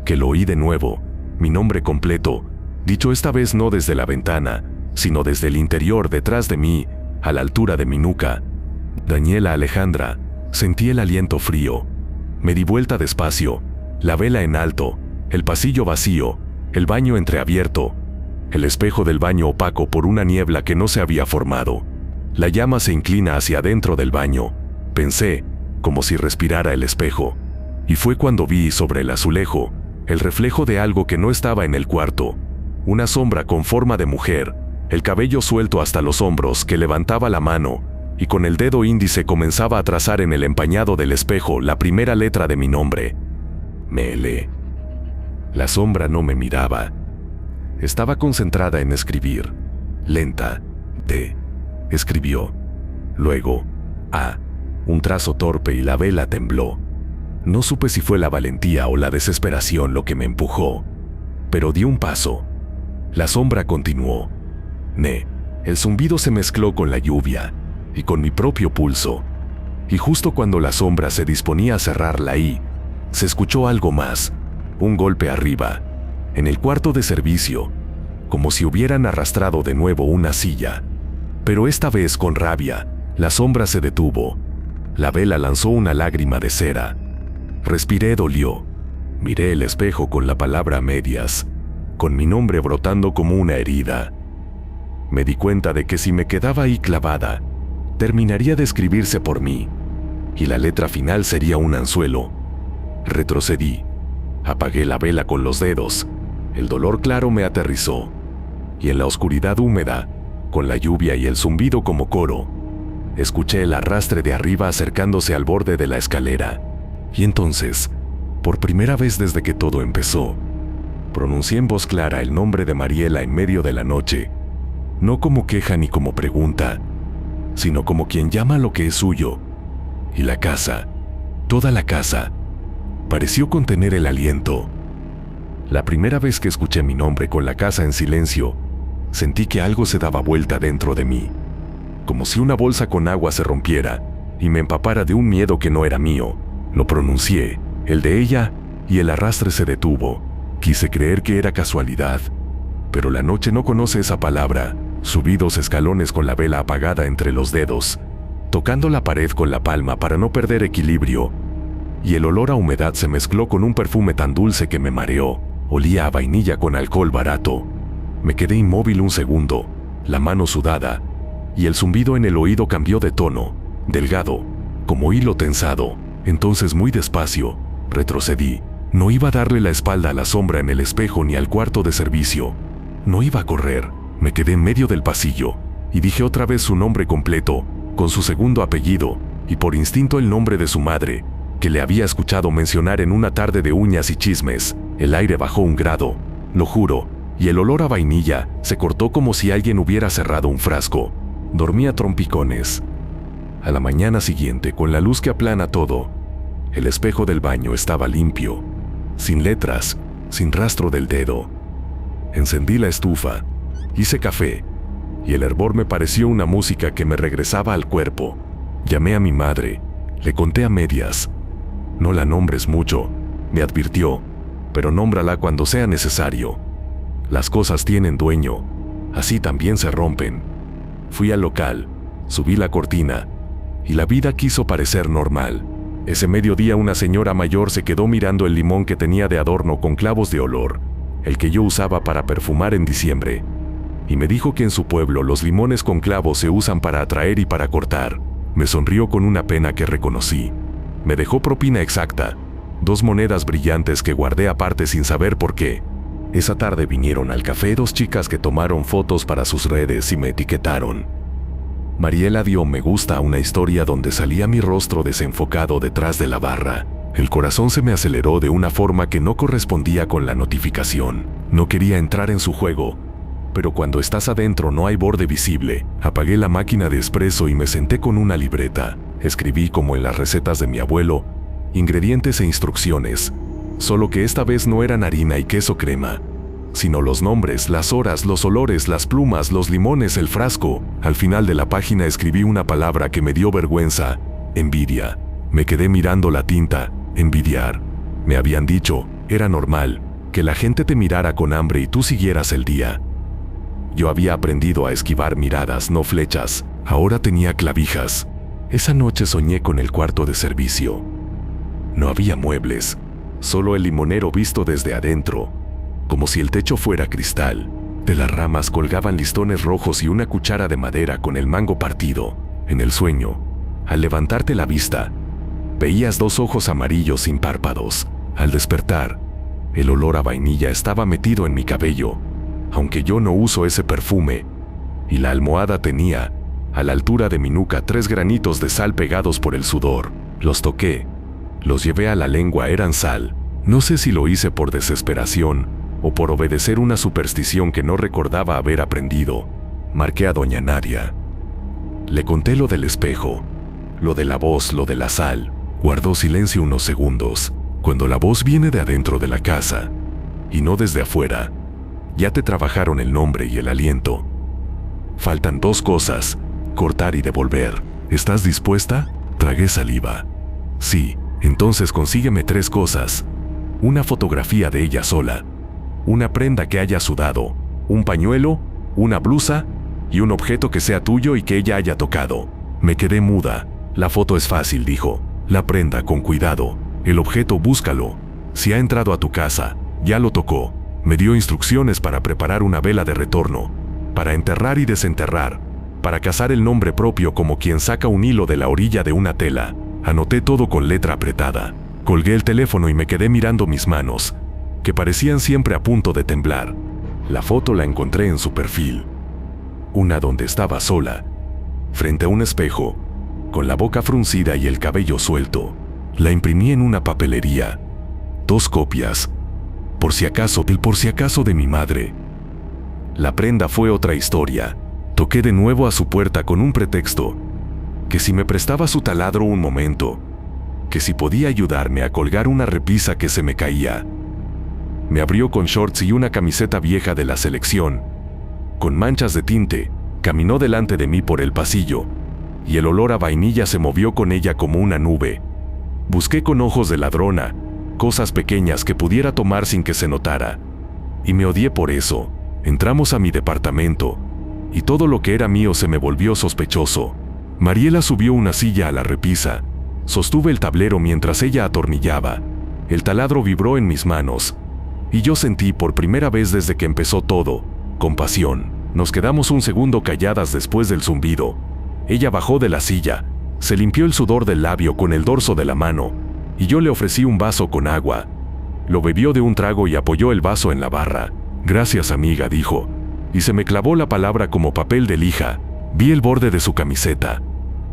que lo oí de nuevo, mi nombre completo, dicho esta vez no desde la ventana, sino desde el interior detrás de mí, a la altura de mi nuca. Daniela Alejandra. Sentí el aliento frío. Me di vuelta despacio, la vela en alto, el pasillo vacío, el baño entreabierto, el espejo del baño opaco por una niebla que no se había formado. La llama se inclina hacia adentro del baño, pensé, como si respirara el espejo. Y fue cuando vi sobre el azulejo el reflejo de algo que no estaba en el cuarto, una sombra con forma de mujer, el cabello suelto hasta los hombros, que levantaba la mano y con el dedo índice comenzaba a trazar en el empañado del espejo la primera letra de mi nombre. Mele. La sombra no me miraba. Estaba concentrada en escribir. Lenta. D. Escribió. Luego, A. Un trazo torpe y la vela tembló. No supe si fue la valentía o la desesperación lo que me empujó, pero di un paso. La sombra continuó. Ne. El zumbido se mezcló con la lluvia y con mi propio pulso. Y justo cuando la sombra se disponía a cerrar la I, se escuchó algo más. Un golpe arriba, en el cuarto de servicio, como si hubieran arrastrado de nuevo una silla. Pero esta vez con rabia, la sombra se detuvo. La vela lanzó una lágrima de cera. Respiré, dolió. Miré el espejo con la palabra a medias, con mi nombre brotando como una herida. Me di cuenta de que si me quedaba ahí clavada, terminaría de escribirse por mí, y la letra final sería un anzuelo. Retrocedí. Apagué la vela con los dedos. El dolor claro me aterrizó. Y en la oscuridad húmeda, con la lluvia y el zumbido como coro, escuché el arrastre de arriba acercándose al borde de la escalera. Y entonces, por primera vez desde que todo empezó, pronuncié en voz clara el nombre de Mariela en medio de la noche, no como queja ni como pregunta, sino como quien llama lo que es suyo. Y la casa, toda la casa, pareció contener el aliento. La primera vez que escuché mi nombre con la casa en silencio, sentí que algo se daba vuelta dentro de mí, como si una bolsa con agua se rompiera y me empapara de un miedo que no era mío. Lo pronuncié, el de ella, y el arrastre se detuvo. Quise creer que era casualidad, pero la noche no conoce esa palabra. Subí 2 escalones con la vela apagada entre los dedos, tocando la pared con la palma para no perder equilibrio, y el olor a humedad se mezcló con un perfume tan dulce que me mareó. Olía a vainilla con alcohol barato. Me quedé inmóvil un segundo, la mano sudada, y el zumbido en el oído cambió de tono, delgado, como hilo tensado. Entonces muy despacio, Retrocedí. No iba a darle la espalda a la sombra en el espejo ni al cuarto de servicio. No iba a correr. Me quedé en medio del pasillo y dije otra vez su nombre completo, con su segundo apellido, y por instinto el nombre de su madre, que le había escuchado mencionar en una tarde de uñas y chismes. El aire bajó 1 grado, lo juro, y el olor a vainilla se cortó como si alguien hubiera cerrado un frasco. Dormí a trompicones. A la mañana siguiente, con la luz que aplana todo, el espejo del baño estaba limpio, sin letras, sin rastro del dedo. Encendí la estufa, hice café, y el hervor me pareció una música que me regresaba al cuerpo. Llamé a mi madre, le conté a medias. No la nombres mucho, me advirtió, pero nómbrala cuando sea necesario. Las cosas tienen dueño, así también se rompen. Fui al local, subí la cortina, y la vida quiso parecer normal. Ese mediodía una señora mayor se quedó mirando el limón que tenía de adorno con clavos de olor, el que yo usaba para perfumar en diciembre, y me dijo que en su pueblo los limones con clavos se usan para atraer y para cortar. Me sonrió con una pena que reconocí. Me dejó propina exacta, 2 monedas brillantes que guardé aparte sin saber por qué. Esa tarde vinieron al café 2 chicas que tomaron fotos para sus redes y me etiquetaron. Mariela dio me gusta a una historia donde salía mi rostro desenfocado detrás de la barra. El corazón se me aceleró de una forma que no correspondía con la notificación. No quería entrar en su juego, pero cuando estás adentro no hay borde visible. Apagué la máquina de espresso y me senté con una libreta. Escribí como en las recetas de mi abuelo, ingredientes e instrucciones, solo que esta vez no eran harina y queso crema, sino los nombres, las horas, los olores, las plumas, los limones, el frasco. Al final de la página escribí una palabra que me dio vergüenza: envidia. Me quedé mirando la tinta. Envidiar. Me habían dicho, era normal, que la gente te mirara con hambre y tú siguieras el día. Yo había aprendido a esquivar miradas, no flechas. Ahora tenía clavijas. Esa noche soñé con el cuarto de servicio. No había muebles, solo el limonero visto desde adentro, como si el techo fuera cristal. De las ramas colgaban listones rojos y una cuchara de madera con el mango partido. En el sueño, al levantarte la vista, veías 2 ojos amarillos sin párpados. Al despertar, el olor a vainilla estaba metido en mi cabello, aunque yo no uso ese perfume, y la almohada tenía, a la altura de mi nuca, 3 granitos de sal pegados por el sudor. Los toqué, los llevé a la lengua, eran sal. No sé si lo hice por desesperación o por obedecer una superstición que no recordaba haber aprendido. Marqué a doña Nadia. Le conté lo del espejo, lo de la voz, lo de la sal. Guardó silencio unos segundos. Cuando la voz viene de adentro de la casa, y no desde afuera, ya te trabajaron el nombre y el aliento. Faltan 2 cosas, cortar y devolver. ¿Estás dispuesta? Tragué saliva. Sí, entonces consígueme 3 cosas. Una fotografía de ella sola, una prenda que haya sudado, un pañuelo, una blusa y un objeto que sea tuyo y que ella haya tocado. Me quedé muda. La foto es fácil, dijo. La prenda, con cuidado. El objeto, búscalo. Si ha entrado a tu casa, ya lo tocó. Me dio instrucciones para preparar una vela de retorno, para enterrar y desenterrar, para cazar el nombre propio como quien saca un hilo de la orilla de una tela. Anoté todo con letra apretada. Colgué el teléfono y me quedé mirando mis manos, que parecían siempre a punto de temblar. La foto la encontré en su perfil. Una donde estaba sola, frente a un espejo, con la boca fruncida y el cabello suelto. La imprimí en una papelería. 2 copias, por si acaso de mi madre. La prenda fue otra historia. Toqué de nuevo a su puerta con un pretexto, que si me prestaba su taladro un momento, que si podía ayudarme a colgar una repisa que se me caía. Me abrió con shorts y una camiseta vieja de la selección, con manchas de tinte. Caminó delante de mí por el pasillo, y el olor a vainilla se movió con ella como una nube. Busqué con ojos de ladrona cosas pequeñas que pudiera tomar sin que se notara, y me odié por eso. Entramos a mi departamento, y todo lo que era mío se me volvió sospechoso. Mariela subió una silla a la repisa. Sostuve el tablero mientras ella atornillaba. El taladro vibró en mis manos, y yo sentí por primera vez desde que empezó todo, compasión. Nos quedamos un segundo calladas después del zumbido. Ella bajó de la silla, se limpió el sudor del labio con el dorso de la mano, y yo le ofrecí un vaso con agua. Lo bebió de un trago y apoyó el vaso en la barra. «Gracias, amiga», dijo, y se me clavó la palabra como papel de lija. Vi el borde de su camiseta,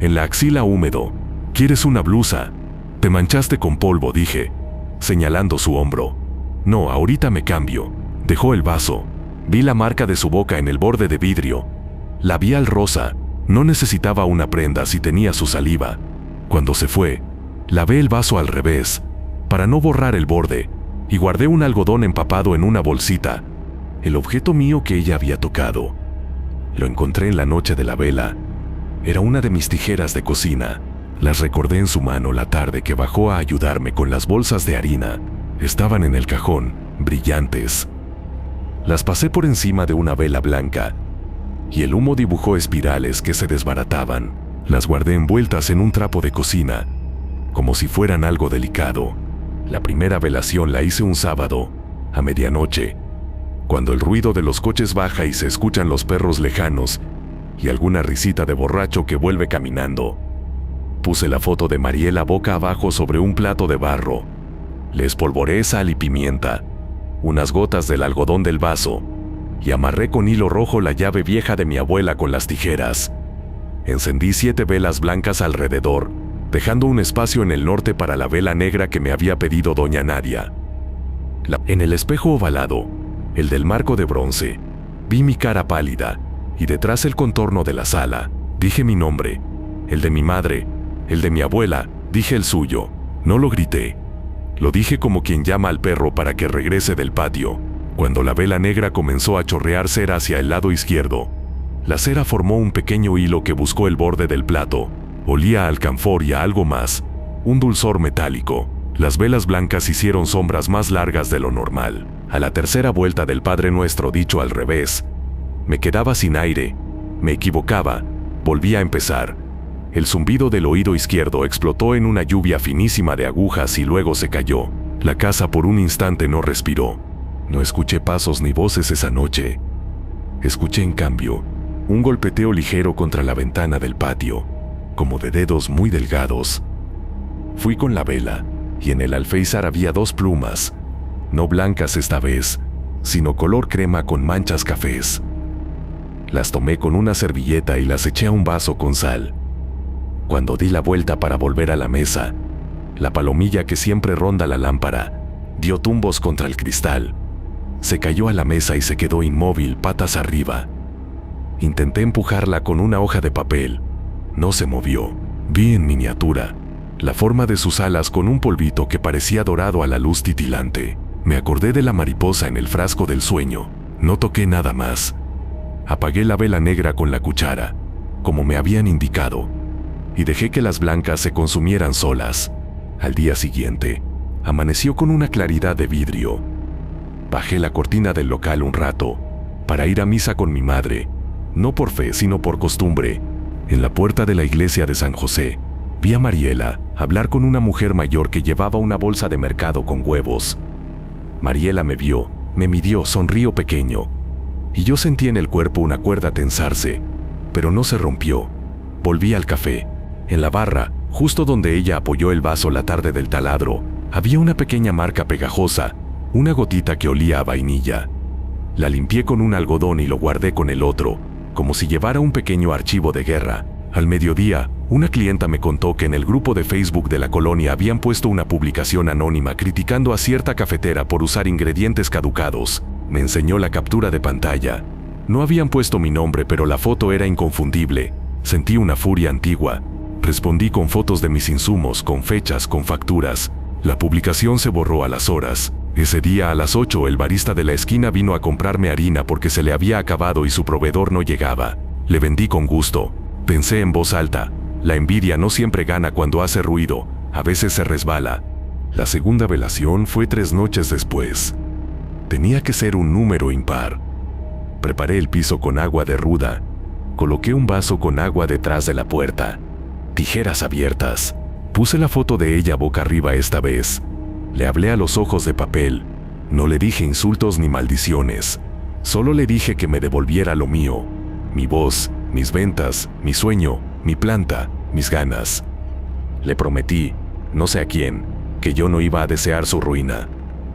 en la axila húmedo. «¿Quieres una blusa? Te manchaste con polvo», dije, señalando su hombro. «No, ahorita me cambio». Dejó el vaso. Vi la marca de su boca en el borde de vidrio. Labial rosa. No necesitaba una prenda si tenía su saliva. Cuando se fue, lavé el vaso al revés, para no borrar el borde, y guardé un algodón empapado en una bolsita, el objeto mío que ella había tocado. Lo encontré en la noche de la vela. Era una de mis tijeras de cocina. Las recordé en su mano la tarde que bajó a ayudarme con las bolsas de harina. Estaban en el cajón, brillantes. Las pasé por encima de una vela blanca, y el humo dibujó espirales que se desbarataban. Las guardé envueltas en un trapo de cocina, como si fueran algo delicado. La primera velación la hice un sábado, a medianoche, cuando el ruido de los coches baja y se escuchan los perros lejanos y alguna risita de borracho que vuelve caminando. Puse la foto de Mariela boca abajo sobre un plato de barro. Le espolvoreé sal y pimienta, unas gotas del algodón del vaso, y amarré con hilo rojo la llave vieja de mi abuela con las tijeras. Encendí 7 velas blancas alrededor, dejando un espacio en el norte para la vela negra que me había pedido doña Nadia. En el espejo ovalado, el del marco de bronce, vi mi cara pálida, y detrás el contorno de la sala. Dije mi nombre, el de mi madre, el de mi abuela, dije el suyo. No lo grité. Lo dije como quien llama al perro para que regrese del patio. Cuando la vela negra comenzó a chorrear cera hacia el lado izquierdo, la cera formó un pequeño hilo que buscó el borde del plato. Olía a alcanfor y a algo más, un dulzor metálico. Las velas blancas hicieron sombras más largas de lo normal. A la tercera vuelta del Padre Nuestro dicho al revés, me quedaba sin aire, me equivocaba, volvía a empezar. El zumbido del oído izquierdo explotó en una lluvia finísima de agujas y luego se cayó. La casa por un instante no respiró. No escuché pasos ni voces esa noche. Escuché en cambio un golpeteo ligero contra la ventana del patio, como de dedos muy delgados. Fui con la vela, y en el alféizar había 2 plumas, no blancas esta vez, sino color crema con manchas cafés. Las tomé con una servilleta y las eché a un vaso con sal. Cuando di la vuelta para volver a la mesa, la palomilla que siempre ronda la lámpara dio tumbos contra el cristal. Se cayó a la mesa y se quedó inmóvil, patas arriba. Intenté empujarla con una hoja de papel. No se movió. Vi en miniatura la forma de sus alas con un polvito que parecía dorado a la luz titilante. Me acordé de la mariposa en el frasco del sueño. No toqué nada más. Apagué la vela negra con la cuchara, como me habían indicado, y dejé que las blancas se consumieran solas. Al día siguiente, amaneció con una claridad de vidrio. Bajé la cortina del local un rato, para ir a misa con mi madre, no por fe sino por costumbre. En la puerta de la iglesia de San José, vi a Mariela hablar con una mujer mayor que llevaba una bolsa de mercado con huevos. Mariela me vio, me midió, sonrió pequeño, y yo sentí en el cuerpo una cuerda tensarse, pero no se rompió. Volví al café. En la barra, justo donde ella apoyó el vaso la tarde del taladro, había una pequeña marca pegajosa, una gotita que olía a vainilla. La limpié con un algodón y lo guardé con el otro, como si llevara un pequeño archivo de guerra. Al mediodía, una clienta me contó que en el grupo de Facebook de la colonia habían puesto una publicación anónima criticando a cierta cafetera por usar ingredientes caducados. Me enseñó la captura de pantalla. No habían puesto mi nombre, pero la foto era inconfundible. Sentí una furia antigua. Respondí con fotos de mis insumos, con fechas, con facturas. La publicación se borró a las horas. Ese día a las 8 el barista de la esquina vino a comprarme harina porque se le había acabado y su proveedor no llegaba. Le vendí con gusto. Pensé en voz alta, la envidia no siempre gana cuando hace ruido, a veces se resbala. La segunda velación fue 3 noches después. Tenía que ser un número impar. Preparé el piso con agua de ruda. Coloqué un vaso con agua detrás de la puerta. Tijeras abiertas. Puse la foto de ella boca arriba esta vez. Le hablé a los ojos de papel. No le dije insultos ni maldiciones. Solo le dije que me devolviera lo mío. Mi voz, mis ventas, mi sueño, mi planta, mis ganas. Le prometí, no sé a quién, que yo no iba a desear su ruina.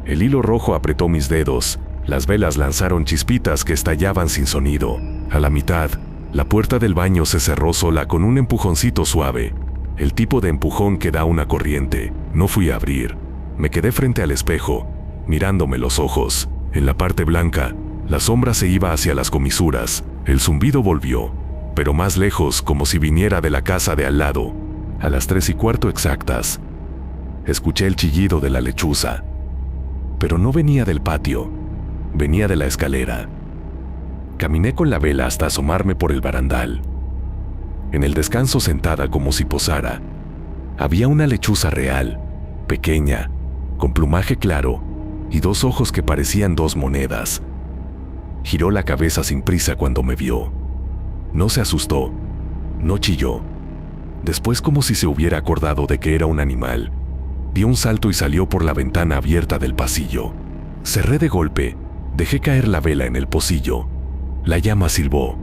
El hilo rojo apretó mis dedos, las velas lanzaron chispitas que estallaban sin sonido. A la mitad, la puerta del baño se cerró sola con un empujoncito suave, el tipo de empujón que da una corriente. No fui a abrir. Me quedé frente al espejo, mirándome los ojos. En la parte blanca, la sombra se iba hacia las comisuras. El zumbido volvió, pero más lejos, como si viniera de la casa de al lado. A las 3:15 exactas, escuché el chillido de la lechuza. Pero no venía del patio, venía de la escalera. Caminé con la vela hasta asomarme por el barandal. En el descanso, sentada como si posara, había una lechuza real, pequeña, con plumaje claro y 2 ojos que parecían 2 monedas. Giró la cabeza sin prisa cuando me vio. No se asustó, no chilló. Después, como si se hubiera acordado de que era un animal, dio un salto y salió por la ventana abierta del pasillo. Cerré de golpe, dejé caer la vela en el pocillo. La llama silbó.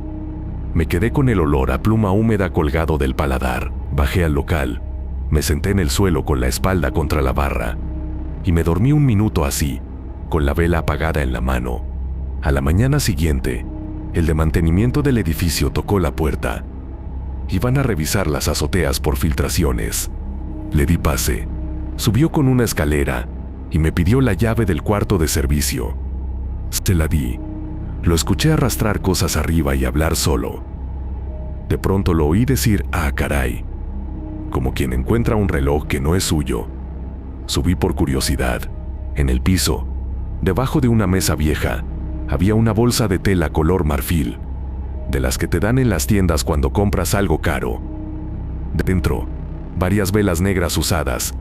Me quedé con el olor a pluma húmeda colgado del paladar. Bajé al local, me senté en el suelo con la espalda contra la barra y me dormí un minuto así, con la vela apagada en la mano. A la mañana siguiente, el de mantenimiento del edificio tocó la puerta. Iban a revisar las azoteas por filtraciones. Le di pase. Subió con una escalera y me pidió la llave del cuarto de servicio. Se la di. Lo escuché arrastrar cosas arriba y hablar solo. De pronto lo oí decir: «Ah, caray», como quien encuentra un reloj que no es suyo. Subí por curiosidad. En el piso, debajo de una mesa vieja, había una bolsa de tela color marfil, de las que te dan en las tiendas cuando compras algo caro. Dentro, varias velas negras usadas,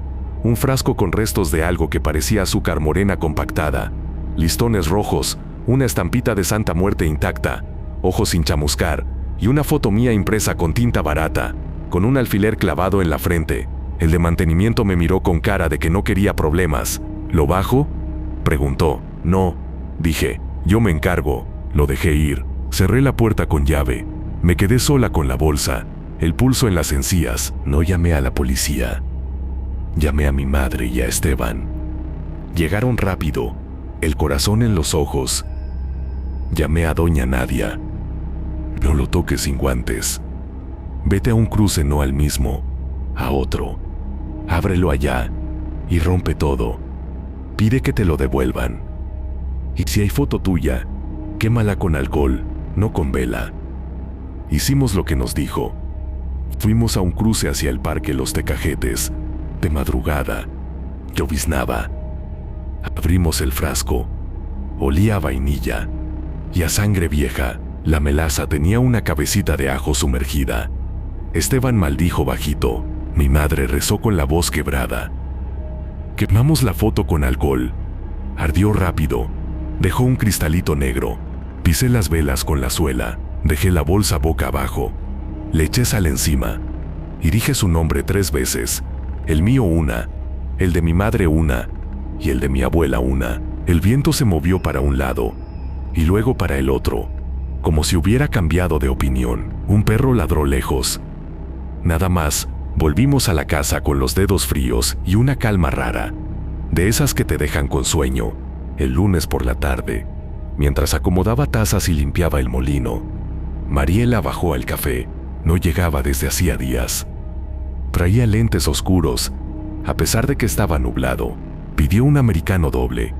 un frasco con restos de algo que parecía azúcar morena compactada, listones rojos, una estampita de Santa Muerte intacta, ojos sin chamuscar y una foto mía impresa con tinta barata, con un alfiler clavado en la frente. El de mantenimiento me miró con cara de que no quería problemas. ¿Lo bajo?, preguntó. No, dije, yo me encargo. Lo dejé ir. Cerré la puerta con llave. Me quedé sola con la bolsa, el pulso en las encías. No llamé a la policía. Llamé a mi madre y a Esteban. Llegaron rápido, el corazón en los ojos. Llamé a doña Nadia. No lo toques sin guantes. Vete a un cruce, no al mismo, a otro. Ábrelo allá y rompe todo. Pide que te lo devuelvan. Y si hay foto tuya, quémala con alcohol, no con vela. Hicimos lo que nos dijo. Fuimos a un cruce hacia el parque Los Tecajetes, de madrugada. Lloviznaba. Abrimos el frasco. Olía a vainilla y a sangre vieja. La melaza tenía una cabecita de ajo sumergida. Esteban maldijo bajito. Mi madre rezó con la voz quebrada. Quemamos la foto con alcohol. Ardió rápido. Dejó un cristalito negro. Pisé las velas con la suela. Dejé la bolsa boca abajo. Le eché sal encima. Y dije su nombre 3 veces. El mío una, el de mi madre una, y el de mi abuela una. El viento se movió para un lado, y luego para el otro, como si hubiera cambiado de opinión. Un perro ladró lejos. Nada más, volvimos a la casa con los dedos fríos y una calma rara, de esas que te dejan con sueño. El lunes por la tarde, mientras acomodaba tazas y limpiaba el molino, Mariela bajó al café. No llegaba desde hacía días. Traía lentes oscuros, a pesar de que estaba nublado. Pidió un americano doble.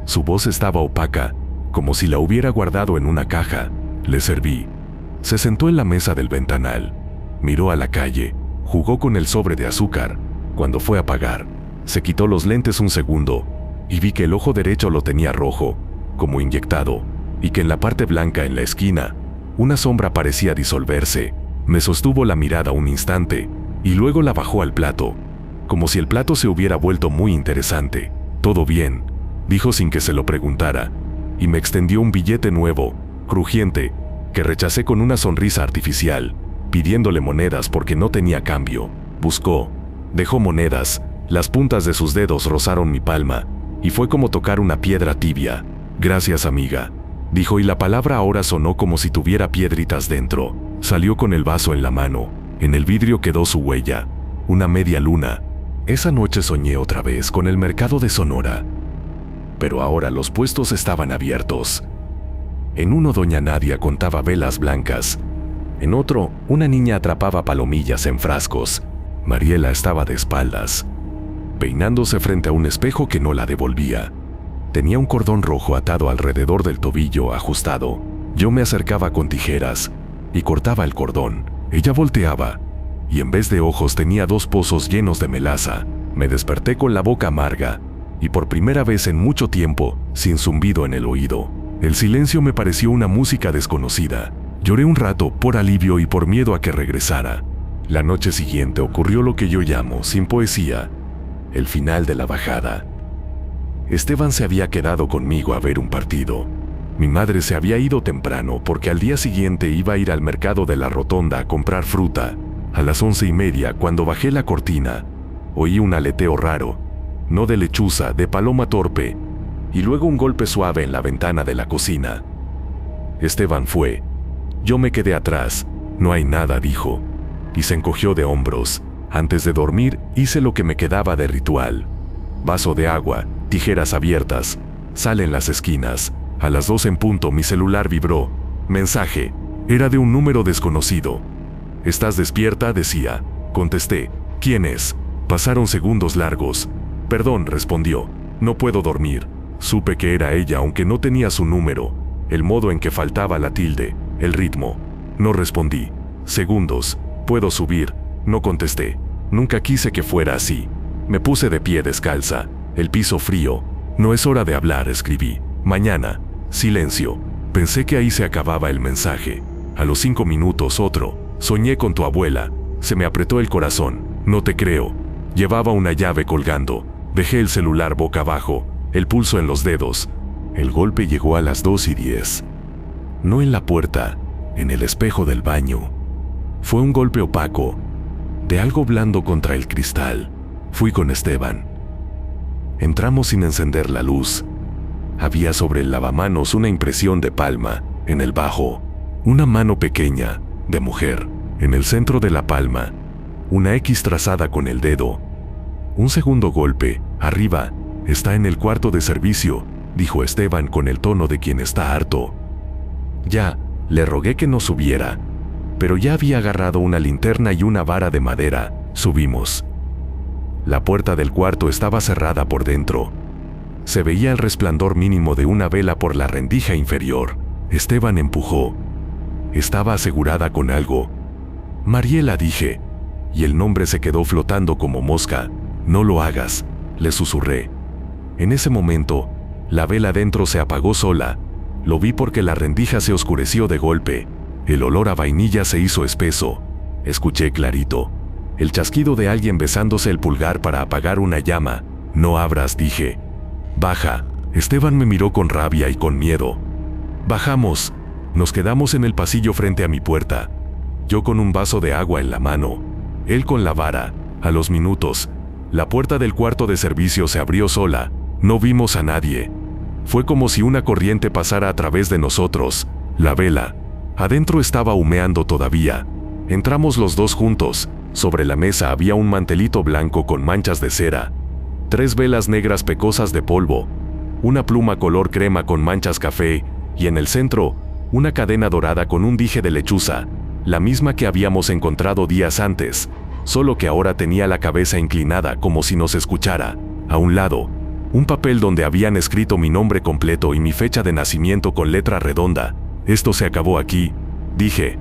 Su voz estaba opaca, como si la hubiera guardado en una caja. Le serví. Se sentó en la mesa del ventanal. Miró a la calle, jugó con el sobre de azúcar. Cuando fue a pagar, se quitó los lentes un segundo y vi que el ojo derecho lo tenía rojo, como inyectado, y que en la parte blanca en la esquina, una sombra parecía disolverse. Me sostuvo la mirada un instante y luego la bajó al plato, como si el plato se hubiera vuelto muy interesante. «Todo bien», dijo sin que se lo preguntara, y me extendió un billete nuevo, crujiente, que rechacé con una sonrisa artificial, pidiéndole monedas porque no tenía cambio. Buscó, dejó monedas, las puntas de sus dedos rozaron mi palma, y fue como tocar una piedra tibia. «Gracias, amiga», dijo, y la palabra ahora sonó como si tuviera piedritas dentro. Salió con el vaso en la mano. En el vidrio quedó su huella, una media luna, Esa noche soñé otra vez con el mercado de Sonora, pero ahora los puestos estaban abiertos. En uno doña Nadia contaba velas blancas, en otro una niña atrapaba palomillas en frascos. Mariela estaba de espaldas, peinándose frente a un espejo que no la devolvía. Tenía un cordón rojo atado alrededor del tobillo ajustado. Yo me acercaba con tijeras y cortaba el cordón. Ella volteaba y en vez de ojos tenía 2 pozos llenos de melaza. Me desperté con la boca amarga y por primera vez en mucho tiempo, sin zumbido en el oído. El silencio me pareció una música desconocida. Lloré un rato por alivio y por miedo a que regresara. La noche siguiente ocurrió lo que yo llamo, sin poesía, el final de la bajada. Esteban se había quedado conmigo a ver un partido. Mi madre se había ido temprano porque al día siguiente iba a ir al mercado de la Rotonda a comprar fruta. A las 11:30, cuando bajé la cortina, oí un aleteo raro, no de lechuza, de paloma torpe, y luego un golpe suave en la ventana de la cocina. Esteban fue. Yo me quedé atrás. No hay nada, dijo, y se encogió de hombros. Antes de dormir, hice lo que me quedaba de ritual. Vaso de agua, tijeras abiertas, sal en las esquinas. A las 2 en punto mi celular vibró. Mensaje. Era de un número desconocido. ¿Estás despierta?, decía. Contesté. ¿Quién es? Pasaron segundos largos. Perdón, respondió. No puedo dormir. Supe que era ella aunque no tenía su número, el modo en que faltaba la tilde, el ritmo. No respondí. Segundos. ¿Puedo subir? No contesté. Nunca quise que fuera así. Me puse de pie descalza, el piso frío. No es hora de hablar, escribí. Mañana. Silencio. Pensé que ahí se acababa el mensaje. A los 5 minutos otro. Soñé con tu abuela. Se me apretó el corazón. No te creo. Llevaba una llave colgando. Dejé el celular boca abajo, el pulso en los dedos. El golpe llegó a las 2:10. No en la puerta, en el espejo del baño. Fue un golpe opaco, de algo blando contra el cristal. Fui con Esteban. Entramos sin encender la luz. Había sobre el lavamanos una impresión de palma, en el bajo, una mano pequeña, de mujer, en el centro de la palma, una X trazada con el dedo. Un segundo golpe, arriba, está en el cuarto de servicio, dijo Esteban con el tono de quien está harto. Ya, le rogué que no subiera, pero ya había agarrado una linterna y una vara de madera. Subimos. La puerta del cuarto estaba cerrada por dentro. Se veía el resplandor mínimo de una vela por la rendija inferior. Esteban empujó. Estaba asegurada con algo. Mariela, dije, y el nombre se quedó flotando como mosca. No lo hagas, le susurré. En ese momento, la vela dentro se apagó sola. Lo vi porque la rendija se oscureció de golpe. El olor a vainilla se hizo espeso. Escuché clarito el chasquido de alguien besándose el pulgar para apagar una llama. No abras, dije. Baja. Esteban me miró con rabia y con miedo. Bajamos. Nos quedamos en el pasillo frente a mi puerta. Yo con un vaso de agua en la mano. Él con la vara. A los minutos, la puerta del cuarto de servicio se abrió sola. No vimos a nadie. Fue como si una corriente pasara a través de nosotros. La vela. Adentro estaba humeando todavía. Entramos los dos juntos. Sobre la mesa había un mantelito blanco con manchas de cera. 3 velas negras pecosas de polvo. Una pluma color crema con manchas café. Y en el centro, una cadena dorada con un dije de lechuza. La misma que habíamos encontrado días antes. Solo que ahora tenía la cabeza inclinada como si nos escuchara. A un lado, un papel donde habían escrito mi nombre completo y mi fecha de nacimiento con letra redonda. Esto se acabó aquí, dije.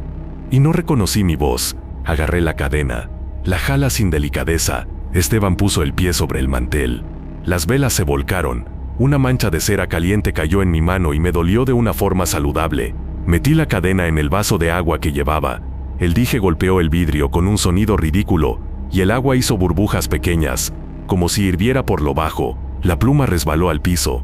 Y no reconocí mi voz. Agarré la cadena. La jala sin delicadeza. Esteban puso el pie sobre el mantel. Las velas se volcaron. Una mancha de cera caliente cayó en mi mano y me dolió de una forma saludable. Metí la cadena en el vaso de agua que llevaba. El dije golpeó el vidrio con un sonido ridículo, y el agua hizo burbujas pequeñas, como si hirviera por lo bajo. La pluma resbaló al piso.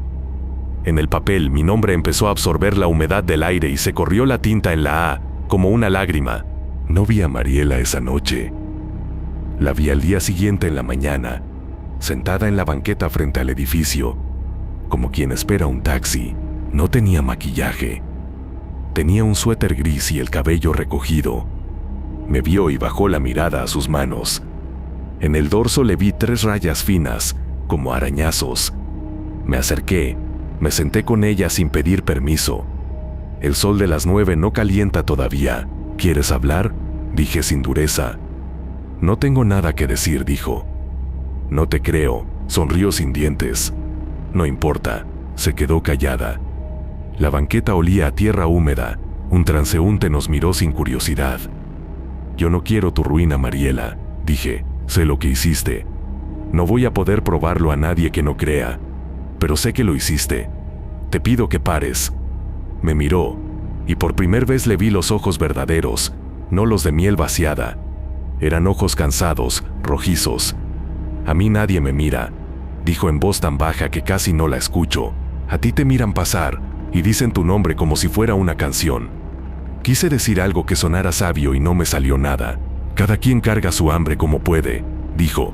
En el papel mi nombre empezó a absorber la humedad del aire y se corrió la tinta en la A, como una lágrima. No vi a Mariela esa noche. La vi al día siguiente en la mañana, sentada en la banqueta frente al edificio, como quien espera un taxi. No tenía maquillaje. Tenía un suéter gris y el cabello recogido. Me vio y bajó la mirada a sus manos. En el dorso le vi 3 rayas finas, como arañazos. Me acerqué, me senté con ella sin pedir permiso. El sol de las 9 no calienta todavía. ¿Quieres hablar?, dije sin dureza. No tengo nada que decir, dijo. No te creo, sonrió sin dientes. No importa, se quedó callada. La banqueta olía a tierra húmeda. Un transeúnte nos miró sin curiosidad. Yo no quiero tu ruina, Mariela, dije. Sé lo que hiciste. No voy a poder probarlo a nadie que no crea, pero sé que lo hiciste. Te pido que pares. Me miró, y por primera vez le vi los ojos verdaderos, no los de miel vaciada. Eran ojos cansados, rojizos. A mí nadie me mira, dijo en voz tan baja que casi no la escucho. A ti te miran pasar, y dicen tu nombre como si fuera una canción. Quise decir algo que sonara sabio y no me salió nada. Cada quien carga su hambre como puede, dijo.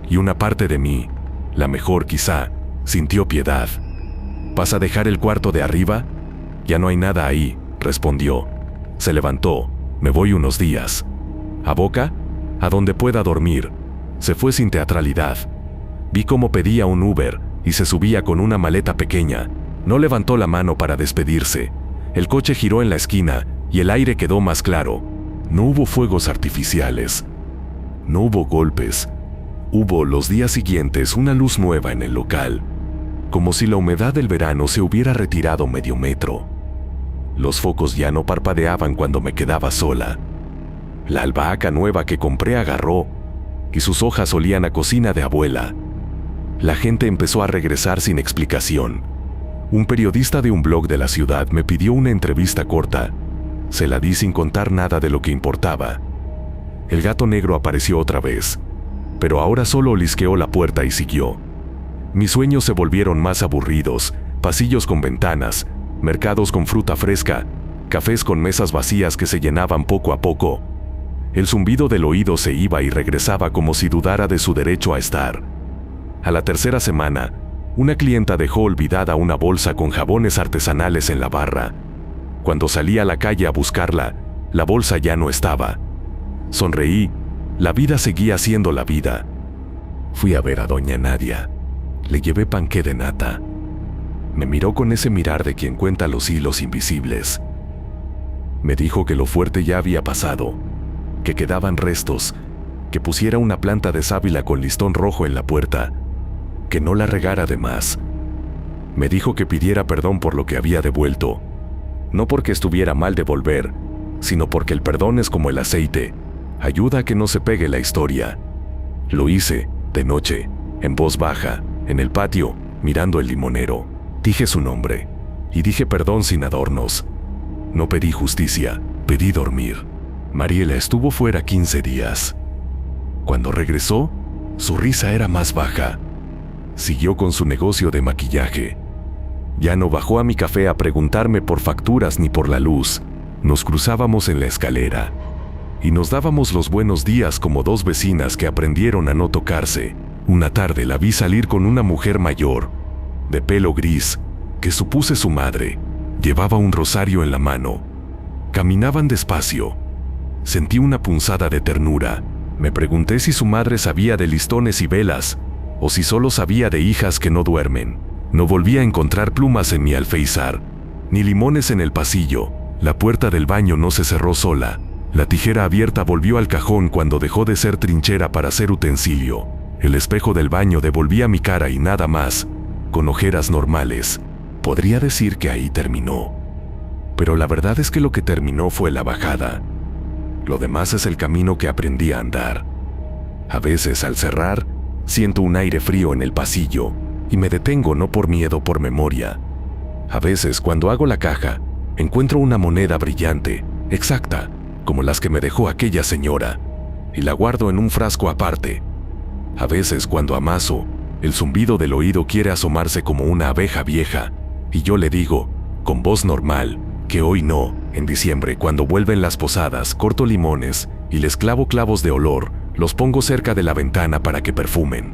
Y una parte de mí, la mejor quizá, sintió piedad. ¿Vas a dejar el cuarto de arriba? Ya no hay nada ahí, respondió. Se levantó. Me voy unos días. ¿A Boca? A donde pueda dormir. Se fue sin teatralidad. Vi cómo pedía un Uber y se subía con una maleta pequeña. No levantó la mano para despedirse. El coche giró en la esquina y el aire quedó más claro. No hubo fuegos artificiales. No hubo golpes. Hubo los días siguientes una luz nueva en el local, como si la humedad del verano se hubiera retirado medio metro. Los focos ya no parpadeaban cuando me quedaba sola. La albahaca nueva que compré agarró, y sus hojas olían a cocina de abuela. La gente empezó a regresar sin explicación. Un periodista de un blog de la ciudad me pidió una entrevista corta. Se la di sin contar nada de lo que importaba. El gato negro apareció otra vez, pero ahora solo olisqueó la puerta y siguió. Mis sueños se volvieron más aburridos, pasillos con ventanas, mercados con fruta fresca, cafés con mesas vacías que se llenaban poco a poco. El zumbido del oído se iba y regresaba como si dudara de su derecho a estar. A la tercera semana, una clienta dejó olvidada una bolsa con jabones artesanales en la barra. Cuando salí a la calle a buscarla, la bolsa ya no estaba. Sonreí. La vida seguía siendo la vida. Fui a ver a doña Nadia. Le llevé panqué de nata. Me miró con ese mirar de quien cuenta los hilos invisibles. Me dijo que lo fuerte ya había pasado, que quedaban restos, que pusiera una planta de sábila con listón rojo en la puerta, que no la regara de más. Me dijo que pidiera perdón por lo que había devuelto, no porque estuviera mal devolver, sino porque el perdón es como el aceite, ayuda a que no se pegue la historia. Lo hice, de noche, en voz baja, en el patio, mirando el limonero. Dije su nombre, y dije perdón sin adornos. No pedí justicia, pedí dormir. Mariela estuvo fuera 15 días. Cuando regresó, su risa era más baja. Siguió con su negocio de maquillaje. Ya no bajó a mi café a preguntarme por facturas ni por la luz. Nos cruzábamos en la escalera y nos dábamos los buenos días como dos vecinas que aprendieron a no tocarse. Una tarde la vi salir con una mujer mayor, de pelo gris, que supuse su madre. Llevaba un rosario en la mano. Caminaban despacio. Sentí una punzada de ternura. Me pregunté si su madre sabía de listones y velas, o si solo sabía de hijas que no duermen. No volví a encontrar plumas en mi alféizar, ni limones en el pasillo. La puerta del baño no se cerró sola. La tijera abierta volvió al cajón cuando dejó de ser trinchera para ser utensilio. El espejo del baño devolvía mi cara y nada más, con ojeras normales. Podría decir que ahí terminó. Pero la verdad es que lo que terminó fue la bajada. Lo demás es el camino que aprendí a andar. A veces, al cerrar, siento un aire frío en el pasillo y me detengo no por miedo, por memoria. A veces, cuando hago la caja, encuentro una moneda brillante, exacta, como las que me dejó aquella señora, y la guardo en un frasco aparte. A veces, cuando amaso, el zumbido del oído quiere asomarse como una abeja vieja, y yo le digo, con voz normal, que hoy no. En diciembre, cuando vuelven las posadas, corto limones y les clavo clavos de olor, los pongo cerca de la ventana para que perfumen.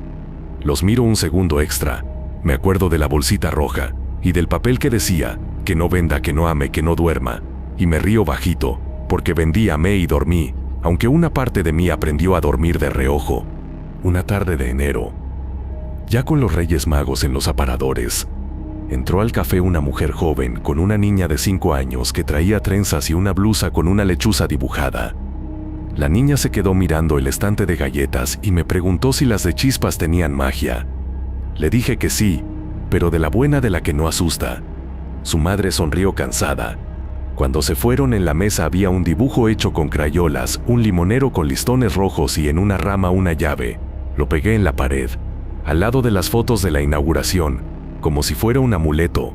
Los miro un segundo extra. Me acuerdo de la bolsita roja y del papel que decía, que no venda, que no ame, que no duerma, y me río bajito, porque vendí, amé y dormí, aunque una parte de mí aprendió a dormir de reojo. Una tarde de enero, ya con los Reyes Magos en los aparadores, entró al café una mujer joven con una niña de 5 años que traía trenzas y una blusa con una lechuza dibujada. La niña se quedó mirando el estante de galletas y me preguntó si las de chispas tenían magia. Le dije que sí, pero de la buena, de la que no asusta. Su madre sonrió cansada. Cuando se fueron, en la mesa había un dibujo hecho con crayolas, un limonero con listones rojos y en una rama una llave. Lo pegué en la pared, al lado de las fotos de la inauguración, como si fuera un amuleto.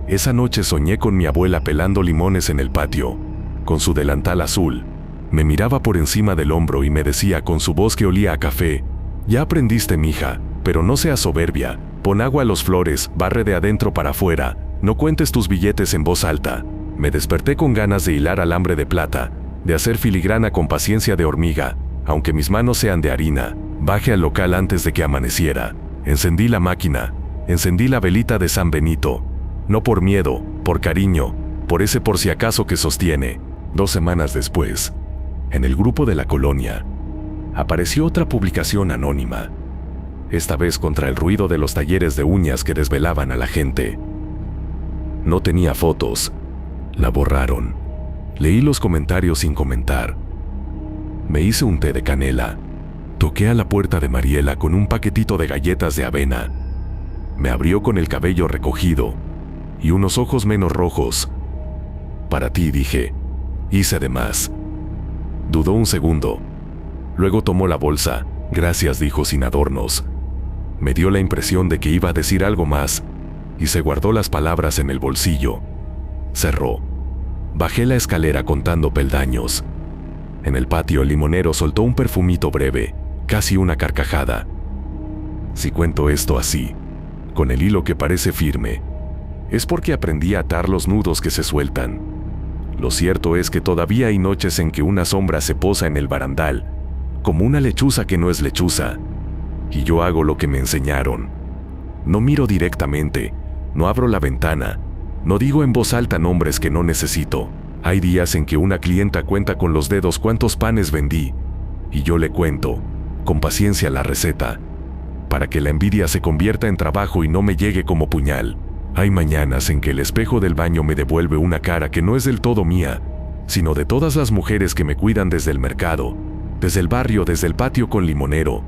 Esa noche soñé con mi abuela pelando limones en el patio, con su delantal azul. Me miraba por encima del hombro y me decía con su voz que olía a café: «Ya aprendiste, mija, pero no seas soberbia, pon agua a las flores, barre de adentro para afuera, no cuentes tus billetes en voz alta». Me desperté con ganas de hilar alambre de plata, de hacer filigrana con paciencia de hormiga, aunque mis manos sean de harina. Bajé al local antes de que amaneciera. Encendí la máquina, encendí la velita de San Benito. No por miedo, por cariño, por ese por si acaso que sostiene. 2 semanas después, en el grupo de la colonia, apareció otra publicación anónima. Esta vez contra el ruido de los talleres de uñas que desvelaban a la gente. No tenía fotos. La borraron. Leí los comentarios sin comentar. Me hice un té de canela. Toqué a la puerta de Mariela con un paquetito de galletas de avena. Me abrió con el cabello recogido y unos ojos menos rojos. «Para ti», dije. Hice de más. Dudó un segundo. Luego tomó la bolsa. «Gracias», dijo sin adornos. Me dio la impresión de que iba a decir algo más y se guardó las palabras en el bolsillo. Cerró. Bajé la escalera contando peldaños. En el patio el limonero soltó un perfumito breve, casi una carcajada. Si cuento esto así, con el hilo que parece firme, es porque aprendí a atar los nudos que se sueltan. Lo cierto es que todavía hay noches en que una sombra se posa en el barandal, como una lechuza que no es lechuza, y yo hago lo que me enseñaron. No miro directamente, no abro la ventana, no digo en voz alta nombres que no necesito. Hay días en que una clienta cuenta con los dedos cuántos panes vendí, y yo le cuento, con paciencia, la receta, para que la envidia se convierta en trabajo y no me llegue como puñal. Hay mañanas en que el espejo del baño me devuelve una cara que no es del todo mía, sino de todas las mujeres que me cuidan desde el mercado, desde el barrio, desde el patio con limonero.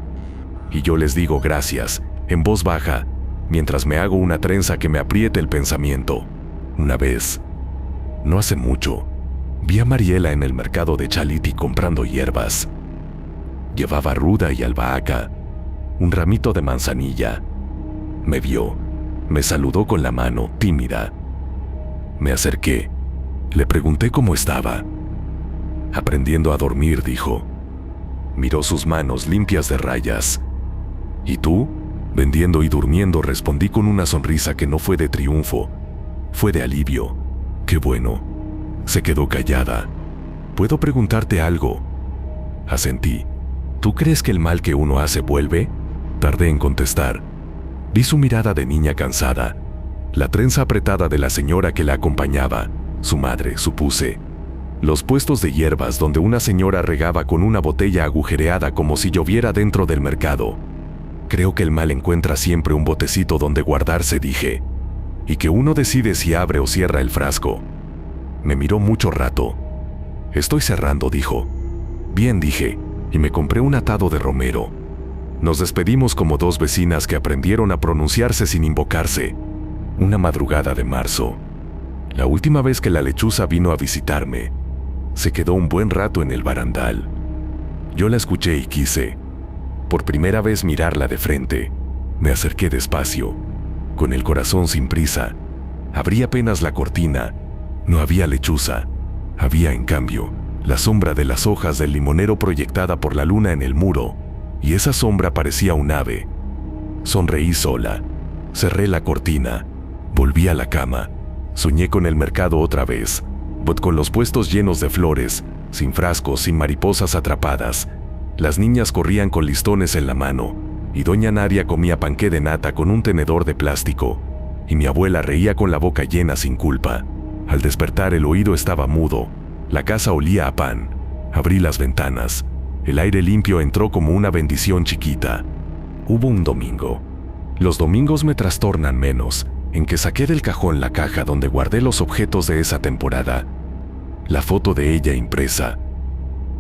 Y yo les digo gracias, en voz baja, mientras me hago una trenza que me apriete el pensamiento. Una vez, no hace mucho, vi a Mariela en el mercado de Chaliti comprando hierbas. Llevaba ruda y albahaca, un ramito de manzanilla. Me vio, me saludó con la mano, tímida. Me acerqué, le pregunté cómo estaba. Aprendiendo a dormir, dijo. Miró sus manos limpias de rayas. ¿Y tú? Vendiendo y durmiendo, respondí con una sonrisa que no fue de triunfo, fue de alivio. Qué bueno. Se quedó callada. ¿Puedo preguntarte algo? Asentí. ¿Tú crees que el mal que uno hace vuelve? Tardé en contestar. Vi su mirada de niña cansada, la trenza apretada de la señora que la acompañaba, su madre, supuse. Los puestos de hierbas donde una señora regaba con una botella agujereada como si lloviera dentro del mercado. Creo que el mal encuentra siempre un botecito donde guardarse, dije, y que uno decide si abre o cierra el frasco. Me miró mucho rato. Estoy cerrando, dijo. Bien, dije, y me compré un atado de romero. Nos despedimos como dos vecinas que aprendieron a pronunciarse sin invocarse. Una madrugada de marzo. La última vez que la lechuza vino a visitarme, se quedó un buen rato en el barandal. Yo la escuché y quise, por primera vez, mirarla de frente. Me acerqué despacio, con el corazón sin prisa. Abrí apenas la cortina. No había lechuza. Había, en cambio, la sombra de las hojas del limonero proyectada por la luna en el muro, y esa sombra parecía un ave. Sonreí sola. Cerré la cortina. Volví a la cama. Soñé con el mercado otra vez, con los puestos llenos de flores, sin frascos, sin mariposas atrapadas. Las niñas corrían con listones en la mano, y doña Nadia comía panqué de nata con un tenedor de plástico, y mi abuela reía con la boca llena sin culpa. Al despertar el oído estaba mudo, la casa olía a pan. Abrí las ventanas. El aire limpio entró como una bendición chiquita. Hubo un domingo. Los domingos me trastornan menos, en que saqué del cajón la caja donde guardé los objetos de esa temporada. La foto de ella impresa.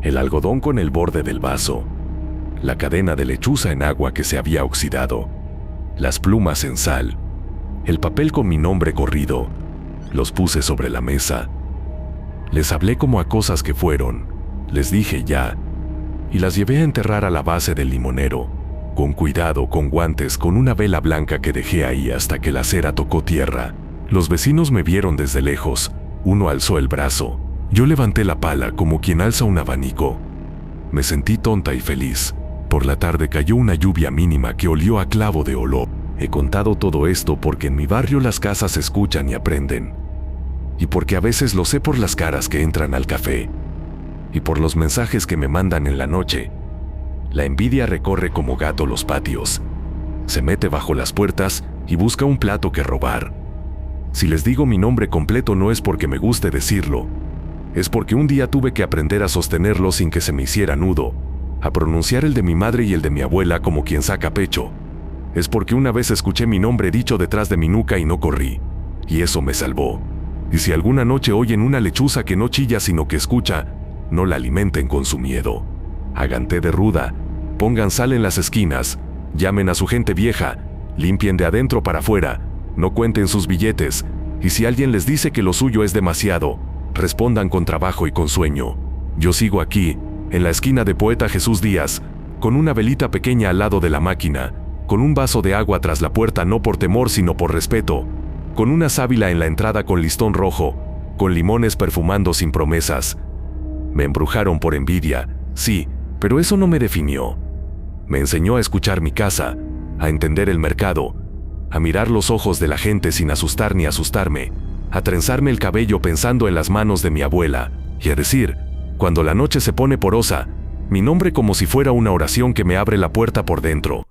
El algodón con el borde del vaso. La cadena de lechuza en agua que se había oxidado. Las plumas en sal. El papel con mi nombre corrido. Los puse sobre la mesa. Les hablé como a cosas que fueron. Les dije ya. Y las llevé a enterrar a la base del limonero. Con cuidado, con guantes, con una vela blanca que dejé ahí hasta que la cera tocó tierra. Los vecinos me vieron desde lejos. Uno alzó el brazo. Yo levanté la pala como quien alza un abanico. Me sentí tonta y feliz. Por la tarde cayó una lluvia mínima que olió a clavo de olor. He contado todo esto porque en mi barrio las casas se escuchan y aprenden. Y porque a veces lo sé por las caras que entran al café. Y por los mensajes que me mandan en la noche. La envidia recorre como gato los patios. Se mete bajo las puertas y busca un plato que robar. Si les digo mi nombre completo no es porque me guste decirlo. Es porque un día tuve que aprender a sostenerlo sin que se me hiciera nudo. A pronunciar el de mi madre y el de mi abuela como quien saca pecho. Es porque una vez escuché mi nombre dicho detrás de mi nuca y no corrí. Y eso me salvó. Y si alguna noche oyen una lechuza que no chilla sino que escucha, no la alimenten con su miedo. Hagan té de ruda, pongan sal en las esquinas, llamen a su gente vieja, limpien de adentro para afuera, no cuenten sus billetes, y si alguien les dice que lo suyo es demasiado, respondan con trabajo y con sueño. Yo sigo aquí, en la esquina de Poeta Jesús Díaz, con una velita pequeña al lado de la máquina, con un vaso de agua tras la puerta no por temor sino por respeto, con una sábila en la entrada con listón rojo, con limones perfumando sin promesas. Me embrujaron por envidia, sí, pero eso no me definió. Me enseñó a escuchar mi casa, a entender el mercado, a mirar los ojos de la gente sin asustar ni asustarme, a trenzarme el cabello pensando en las manos de mi abuela, y a decir, cuando la noche se pone porosa, mi nombre como si fuera una oración que me abre la puerta por dentro.